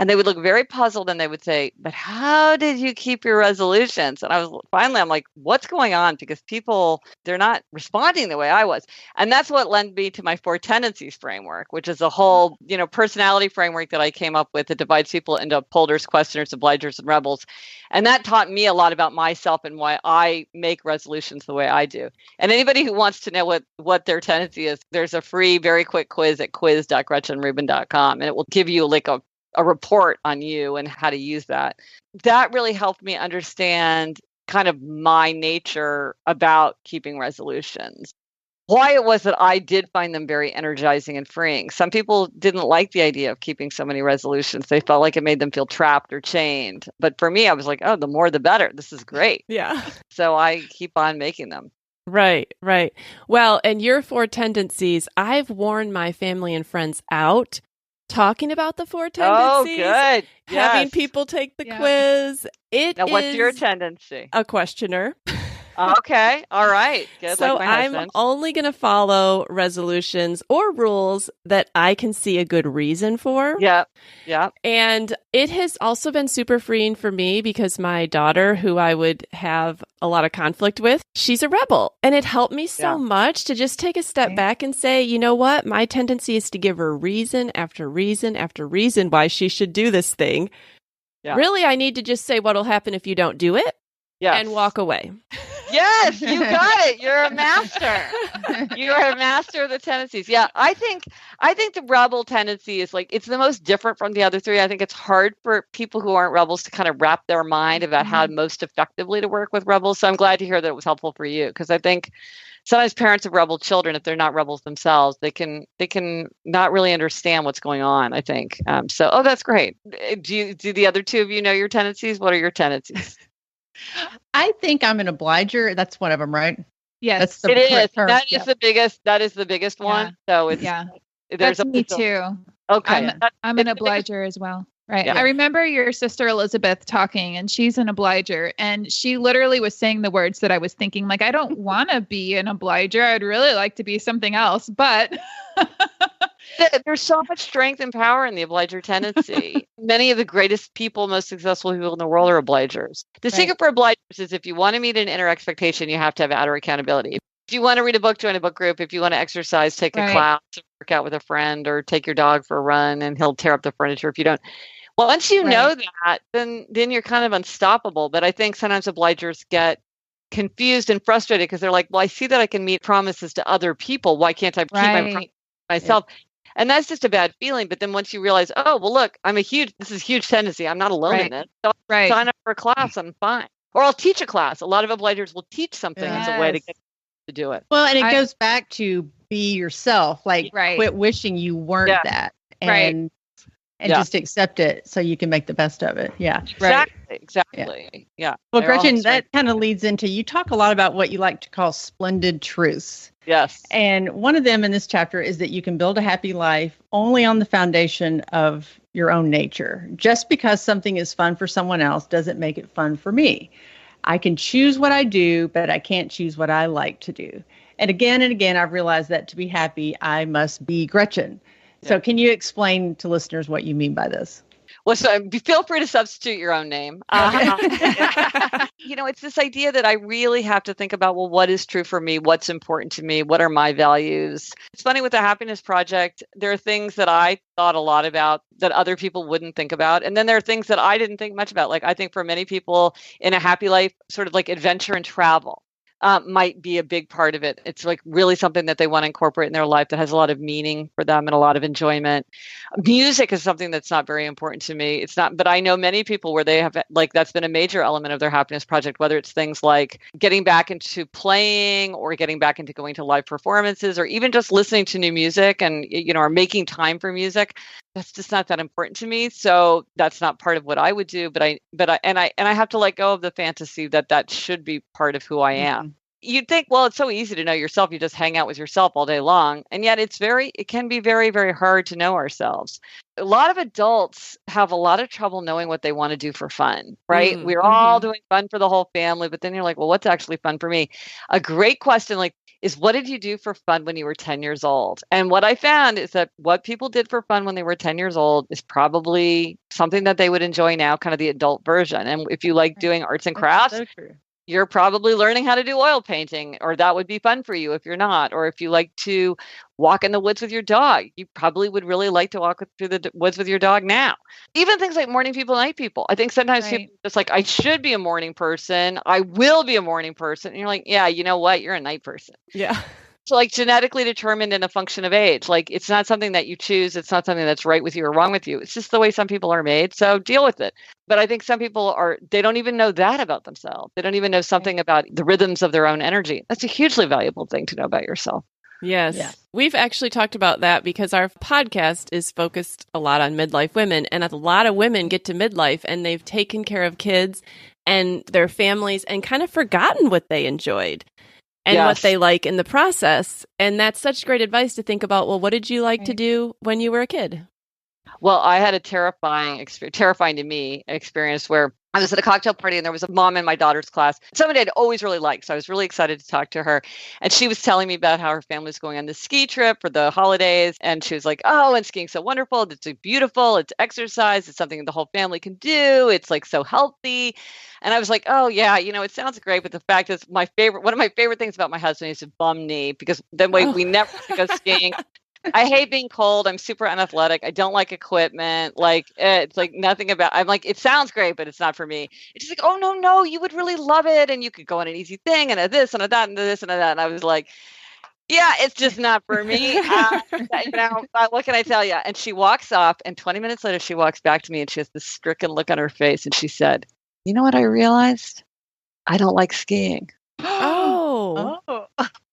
And they would look very puzzled and they would say, but how did you keep your resolutions? And I'm like, what's going on? Because people, they're not responding the way I was. And that's what led me to my 4 tendencies framework, which is a whole, personality framework that I came up with that divides people into upholders, questioners, obligers, and rebels. And that taught me a lot about myself and why I make resolutions the way I do. And anybody who wants to know what their tendency is, there's a free, very quick quiz at quiz.gretchenrubin.com. And it will give you a report on you and how to use that. That really helped me understand kind of my nature about keeping resolutions. Why it was that I did find them very energizing and freeing. Some people didn't like the idea of keeping so many resolutions. They felt like it made them feel trapped or chained. But for me, I was like, oh, the more the better. This is great. Yeah. So I keep on making them. Right. Well, and your 4 tendencies, I've worn my family and friends out talking about the 4 tendencies. Oh, good. Having people take the quiz. Now, what's your tendency? A questioner. Okay. All right. Good. So Like my I'm husband. only going to follow resolutions or rules that I can see a good reason for. Yeah. Yeah. And it has also been super freeing for me because my daughter, who I would have a lot of conflict with, she's a rebel. And it helped me so much to just take a step back and say, you know what? My tendency is to give her reason after reason after reason why she should do this thing. Yeah. Really, I need to just say what'll happen if you don't do it and walk away. Yes, you got it. You're a master. You are a master of the tendencies. Yeah, I think the rebel tendency is like, it's the most different from the other three. I think it's hard for people who aren't rebels to kind of wrap their mind about how most effectively to work with rebels. So I'm glad to hear that it was helpful for you, because I think sometimes parents of rebel children, if they're not rebels themselves, they can not really understand what's going on, I think. So that's great. Do the other two of you know your tendencies? What are your tendencies? I think I'm an obliger. That's one of them, right? Yes, it is. That is the biggest. That is the biggest one. So it's That's me too. Okay, I'm an obliger as well. Right. Yeah. I remember your sister Elizabeth talking, and she's an obliger, and she literally was saying the words that I was thinking. Like, I don't want to be an obliger. I'd really like to be something else, but. There's so much strength and power in the obliger tendency. Many of the greatest people, most successful people in the world are obligers. The secret for obligers is, if you want to meet an inner expectation, you have to have outer accountability. If you want to read a book, join a book group. If you want to exercise, take a class, work out with a friend, or take your dog for a run, and he'll tear up the furniture if you don't. Well, once you know that, then you're kind of unstoppable. But I think sometimes obligers get confused and frustrated because they're like, well, I see that I can meet promises to other people. Why can't I keep my promise myself? And that's just a bad feeling. But then once you realize, oh, well, look, this is a huge tendency. I'm not alone in it. So I'll sign up for a class. I'm fine. Or I'll teach a class. A lot of obligers will teach something as a way to get to do it. Well, and it goes back to be yourself. Like, quit wishing you weren't that. And just accept it so you can make the best of it. Yeah. Exactly. Yeah. Well, Gretchen, that kind of leads into, you talk a lot about what you like to call splendid truths. Yes. And one of them in this chapter is that you can build a happy life only on the foundation of your own nature. Just because something is fun for someone else doesn't make it fun for me. I can choose what I do, but I can't choose what I like to do. And again, I've realized that to be happy, I must be Gretchen. Yeah. So can you explain to listeners what you mean by this? Well, so feel free to substitute your own name. It's this idea that I really have to think about, well, what is true for me? What's important to me? What are my values? It's funny with the Happiness Project, there are things that I thought a lot about that other people wouldn't think about. And then there are things that I didn't think much about. Like, I think for many people in a happy life, sort of like adventure and travel might be a big part of it. It's like really something that they want to incorporate in their life that has a lot of meaning for them and a lot of enjoyment. Music is something that's not very important to me. It's not, but I know many people where they have, like, that's been a major element of their happiness project, whether it's things like getting back into playing or getting back into going to live performances or even just listening to new music and, or making time for music. That's just not that important to me. So that's not part of what I would do, but I have to let go of the fantasy that should be part of who I am. Mm-hmm. You'd think, well, it's so easy to know yourself. You just hang out with yourself all day long. And yet it can be very, very hard to know ourselves. A lot of adults have a lot of trouble knowing what they want to do for fun, right? Mm-hmm. We're all doing fun for the whole family, but then you're like, well, what's actually fun for me? A great question is, what did you do for fun when you were 10 years old? And what I found is that what people did for fun when they were 10 years old is probably something that they would enjoy now, kind of the adult version. And if you like doing arts and crafts, so true. You're probably learning how to do oil painting, or that would be fun for you if you're not. Or if you like to walk in the woods with your dog, you probably would really like to walk through the woods with your dog now. Even things like morning people, night people. I think sometimes people just like, I should be a morning person. I will be a morning person. And you're like, yeah, you know what? You're a night person. Yeah. So like genetically determined in a function of age. Like it's not something that you choose. It's not something that's right with you or wrong with you. It's just the way some people are made. So deal with it. But I think some people they don't even know that about themselves. They don't even know something about the rhythms of their own energy. That's a hugely valuable thing to know about yourself. Yes. Yeah. We've actually talked about that because our podcast is focused a lot on midlife women. And a lot of women get to midlife and they've taken care of kids and their families and kind of forgotten what they enjoyed. And what they like in the process. And that's such great advice to think about, well, what did you like to do when you were a kid? Well, I had a terrifying to me experience where I was at a cocktail party and there was a mom in my daughter's class, somebody I'd always really liked. So I was really excited to talk to her. And she was telling me about how her family's going on this ski trip for the holidays. And she was like, oh, and skiing's so wonderful. It's beautiful. It's exercise. It's something the whole family can do. It's like so healthy. And I was like, oh yeah, it sounds great. But the fact is one of my favorite things about my husband is his bum knee, because then we never go skiing. I hate being cold. I'm super unathletic. I don't like equipment. Like, it's like nothing about, I'm like, it sounds great, but it's not for me. It's just like, oh, no, you would really love it. And you could go on an easy thing and a this and a that and a this and a that. And I was like, yeah, it's just not for me. What can I tell you? And she walks off, and 20 minutes later, she walks back to me and she has this stricken look on her face. And she said, you know what I realized? I don't like skiing. Oh.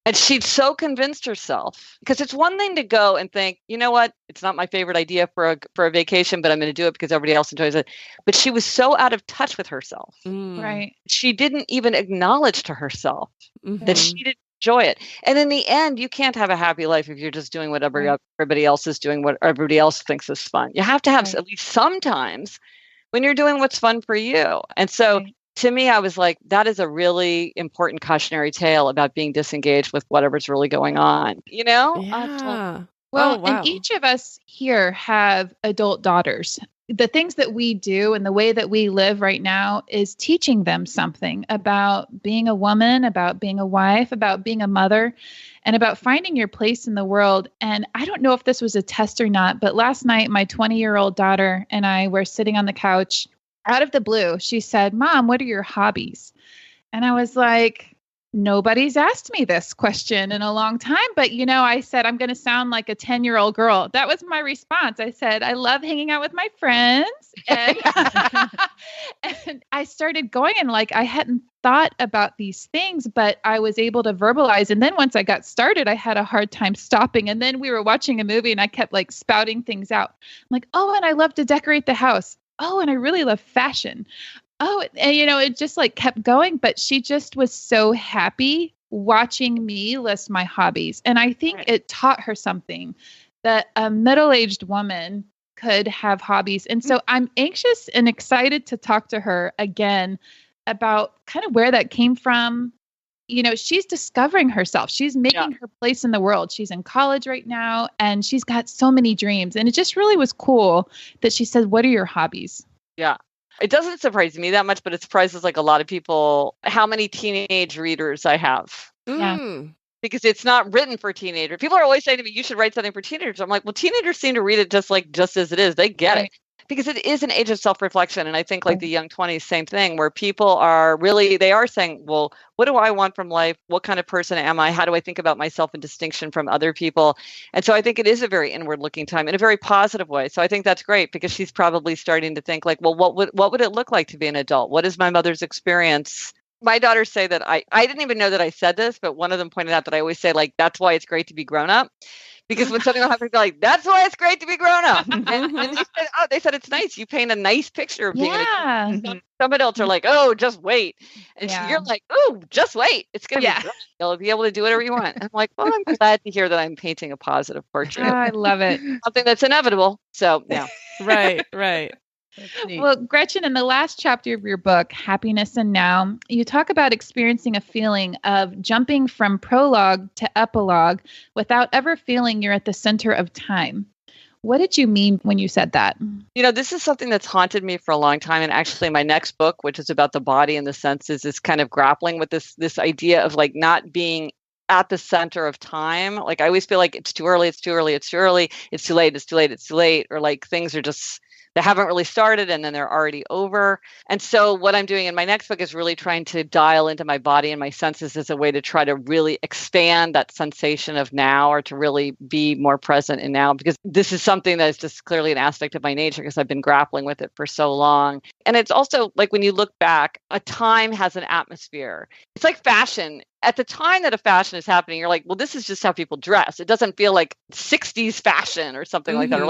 And she'd so convinced herself, because it's one thing to go and think, you know what, it's not my favorite idea for a vacation, but I'm going to do it because everybody else enjoys it. But she was so out of touch with herself. Right. She didn't even acknowledge to herself that she didn't enjoy it. And in the end, you can't have a happy life if you're just doing whatever everybody else is doing, what everybody else thinks is fun. You have to have at least sometimes when you're doing what's fun for you. And so to me, I was like, that is a really important cautionary tale about being disengaged with whatever's really going on, Yeah. Well, wow. and each of us here have adult daughters. The things that we do and the way that we live right now is teaching them something about being a woman, about being a wife, about being a mother, and about finding your place in the world. And I don't know if this was a test or not, but last night, my 20-year-old daughter and I were sitting on the couch. Out of the blue, she said, Mom, what are your hobbies? And I was like, nobody's asked me this question in a long time. But, I said, I'm going to sound like a 10-year-old girl. That was my response. I said, I love hanging out with my friends. And, and I started going, and I hadn't thought about these things, but I was able to verbalize. And then once I got started, I had a hard time stopping. And then we were watching a movie and I kept spouting things out. I'm like, oh, and I love to decorate the house. Oh, and I really love fashion. Oh, and it just kept going. But she just was so happy watching me list my hobbies. And I think it taught her something, that a middle-aged woman could have hobbies. And so I'm anxious and excited to talk to her again about kind of where that came from. She's discovering herself. She's making her place in the world. She's in college right now, and she's got so many dreams. And it just really was cool that she said, what are your hobbies? Yeah. It doesn't surprise me that much, but it surprises a lot of people how many teenage readers I have. Yeah. Because it's not written for teenagers. People are always saying to me, you should write something for teenagers. I'm like, well, teenagers seem to read it just as it is. They get it. Because it is an age of self-reflection. And I think the young 20s, same thing, where people are they are saying, well, what do I want from life? What kind of person am I? How do I think about myself in distinction from other people? And so I think it is a very inward looking time in a very positive way. So I think that's great, because she's probably starting to think well, what would it look like to be an adult? What is my mother's experience? My daughters say that I didn't even know that I said this, but one of them pointed out that I always say that's why it's great to be grown up. Because when something will happen, they're like, that's why it's great to be grown up. And they said, it's nice. You paint a nice picture of being an adult. Some adults are like, oh, just wait. And you're like, oh, just wait. It's going to be great. You'll be able to do whatever you want. I'm like, well, I'm glad to hear that I'm painting a positive portrait. I love it. Something that's inevitable. So, yeah. Right. Well, Gretchen, in the last chapter of your book, Happiness and Now, you talk about experiencing a feeling of jumping from prologue to epilogue without ever feeling you're at the center of time. What did you mean when you said that? This is something that's haunted me for a long time. And actually, my next book, which is about the body and the senses, is kind of grappling with this idea of not being at the center of time. I always feel like it's too early, it's too early, it's too early, it's too late, it's too late, it's too late, or things are just they haven't really started and then they're already over. And so what I'm doing in my next book is really trying to dial into my body and my senses as a way to try to really expand that sensation of now, or to really be more present in now, because this is something that is just clearly an aspect of my nature, because I've been grappling with it for so long. And it's also when you look back, a time has an atmosphere. It's like fashion. At the time that a fashion is happening, you're like, well, this is just how people dress. It doesn't feel like 60s fashion or something like that. Or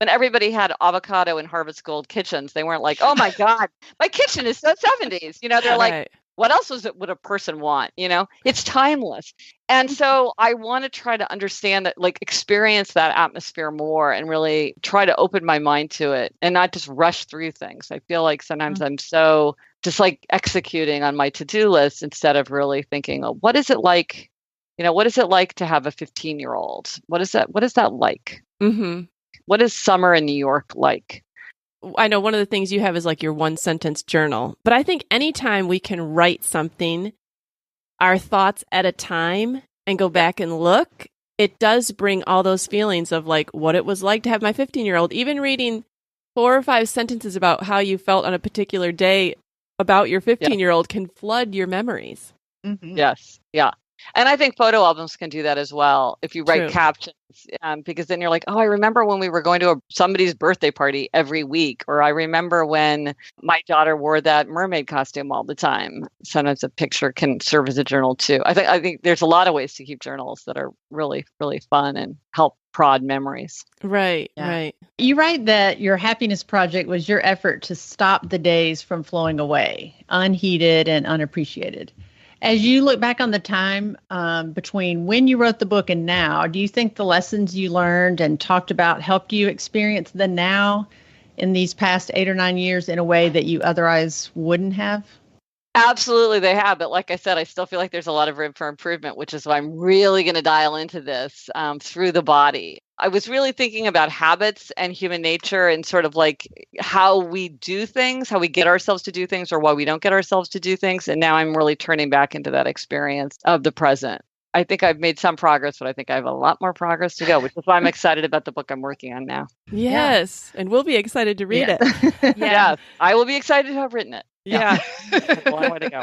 when everybody had avocado and Harvest Gold kitchens, they weren't like, oh my God, my kitchen is so 70s. They're like, what else would a person want? It's timeless. And so I want to try to understand that, like experience that atmosphere more and really try to open my mind to it and not just rush through things. I feel like sometimes I'm so just like executing on my to-do list instead of really thinking, oh, what is it like? What is it like to have a 15-year-old? What is that like? Mm-hmm. What is summer in New York like? I know one of the things you have is like your 1-sentence journal, but I think anytime we can write something, our thoughts at a time, and go back and look, it does bring all those feelings of like what it was like to have my 15-year-old. Even reading 4 or 5 sentences about how you felt on a particular day about your 15-year-old can flood your memories. Mm-hmm. Yes. Yeah. And I think photo albums can do that as well. If you write captions, because then you're like, oh, I remember when we were going to somebody's birthday party every week, or I remember when my daughter wore that mermaid costume all the time. Sometimes a picture can serve as a journal too. I think there's a lot of ways to keep journals that are really, really fun and help prod memories. Right, right. You write that your happiness project was your effort to stop the days from flowing away, unheeded and unappreciated. As you look back on the time between when you wrote the book and now, do you think the lessons you learned and talked about helped you experience the now in these past 8 or 9 years in a way that you otherwise wouldn't have? Absolutely, they have. But like I said, I still feel like there's a lot of room for improvement, which is why I'm really going to dial into this through the body. I was really thinking about habits and human nature and sort of like how we do things, how we get ourselves to do things, or why we don't get ourselves to do things. And now I'm really turning back into that experience of the present. I think I've made some progress, but I think I have a lot more progress to go, which is why I'm excited about the book I'm working on now. Yes. And we'll be excited to read it. Yeah. I will be excited to have written it. Yeah. A long way to go.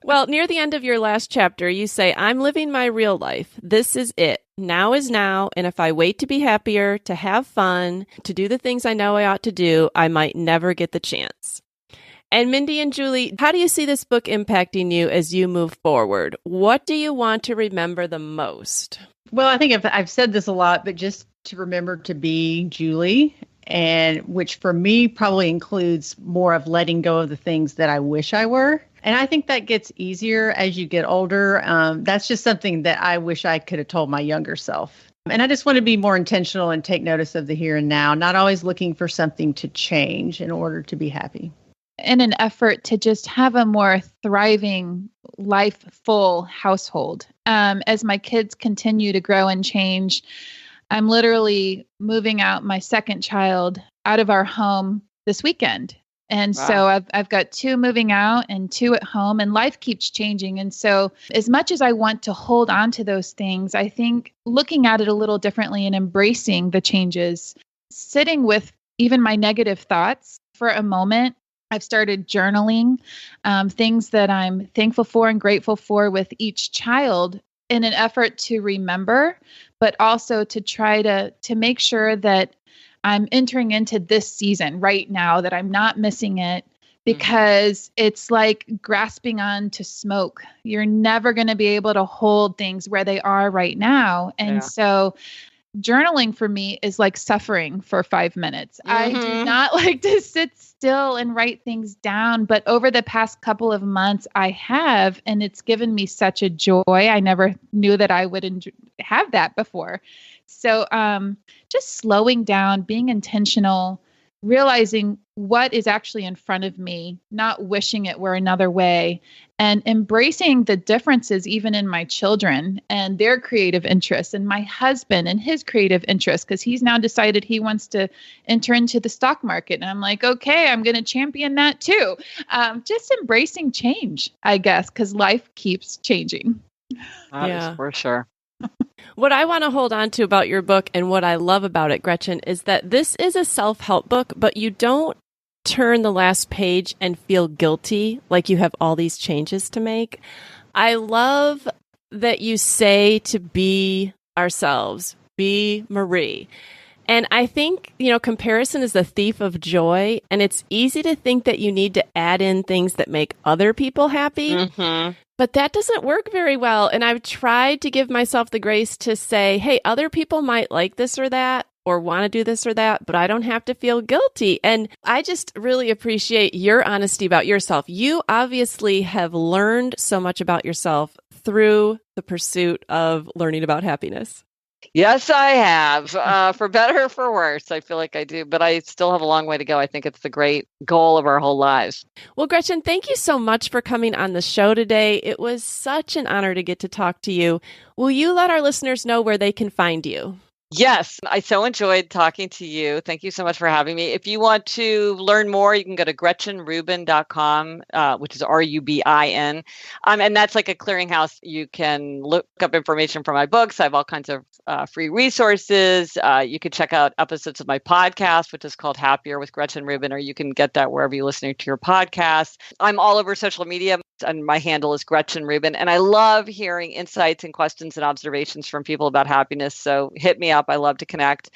Well, near the end of your last chapter, you say, I'm living my real life. This is it. Now is now. And if I wait to be happier, to have fun, to do the things I know I ought to do, I might never get the chance. And Mindy and Julie, how do you see this book impacting you as you move forward? What do you want to remember the most? Well, I think I've said this a lot, but just to remember to be Julie, and which for me probably includes more of letting go of the things that I wish I were. And I think that gets easier as you get older. That's just something that I wish I could have told my younger self. And I just want to be more intentional and take notice of the here and now, not always looking for something to change in order to be happy. In an effort to just have a more thriving, life-full household. As my kids continue to grow and change, I'm literally moving out my second child out of our home this weekend. And so I've got 2 moving out and 2 at home, and life keeps changing. And so as much as I want to hold on to those things, I think looking at it a little differently and embracing the changes, sitting with even my negative thoughts for a moment. I've started journaling things that I'm thankful for and grateful for with each child in an effort to remember, but also to try to make sure that I'm entering into this season right now, that I'm not missing it, because it's like grasping on to smoke. You're never going to be able to hold things where they are right now. And so journaling for me is like suffering for 5 minutes. I do not like to sit still and write things down, but over the past couple of months I have, and it's given me such a joy. I never knew that I would have that before. So just slowing down, being intentional, realizing what is actually in front of me, not wishing it were another way, and embracing the differences even in my children and their creative interests, and my husband and his creative interests, because he's now decided he wants to enter into the stock market. And I'm like, okay, I'm going to champion that too. Just embracing change, I guess, because life keeps changing. That is for sure. What I want to hold on to about your book and what I love about it, Gretchen, is that this is a self-help book, but you don't turn the last page and feel guilty like you have all these changes to make. I love that you say to be ourselves, be Marie. And I think, comparison is the thief of joy. And it's easy to think that you need to add in things that make other people happy. Mm-hmm. But that doesn't work very well. And I've tried to give myself the grace to say, hey, other people might like this or that, or want to do this or that, but I don't have to feel guilty. And I just really appreciate your honesty about yourself. You obviously have learned so much about yourself through the pursuit of learning about happiness. Yes, I have. For better or for worse, I feel like I do, but I still have a long way to go. I think it's the great goal of our whole lives. Well, Gretchen, thank you so much for coming on the show today. It was such an honor to get to talk to you. Will you let our listeners know where they can find you? Yes, I so enjoyed talking to you. Thank you so much for having me. If you want to learn more, you can go to GretchenRubin.com, which is RUBIN. And that's like a clearinghouse. You can look up information from my books. I have all kinds of free resources. You can check out episodes of my podcast, which is called Happier with Gretchen Rubin, or you can get that wherever you're listening to your podcast. I'm all over social media, and my handle is Gretchen Rubin. And I love hearing insights and questions and observations from people about happiness. So hit me up. I love to connect.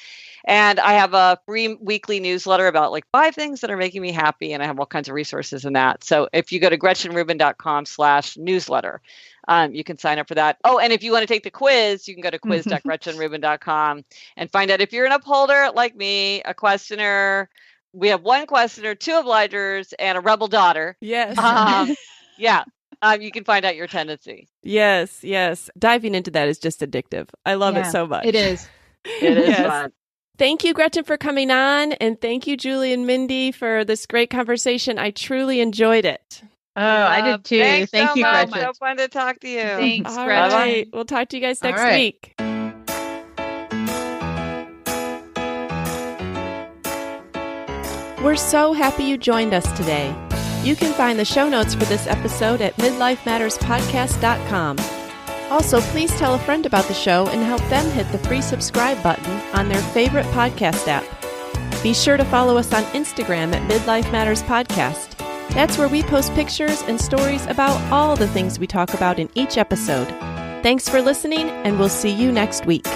And I have a free weekly newsletter about like 5 things that are making me happy. And I have all kinds of resources in that. So if you go to GretchenRubin.com/newsletter, you can sign up for that. Oh, and if you want to take the quiz, you can go to quiz.GretchenRubin.com and find out if you're an upholder like me, a questioner. We have 1 questioner, 2 obligers, and a rebel daughter. Yes. Yeah. You can find out your tendency. Yes. Diving into that is just addictive. I love it so much. It is. It is fun. Thank you, Gretchen, for coming on. And thank you, Julie and Mindy, for this great conversation. I truly enjoyed it. Oh, I did too. Thanks Thank so you, much. Gretchen. So fun to talk to you. Thanks, All Gretchen. right. We'll talk to you guys next week. We're so happy you joined us today. You can find the show notes for this episode at midlifematterspodcast.com. Also, please tell a friend about the show and help them hit the free subscribe button on their favorite podcast app. Be sure to follow us on Instagram at Midlife Matters Podcast. That's where we post pictures and stories about all the things we talk about in each episode. Thanks for listening, and we'll see you next week.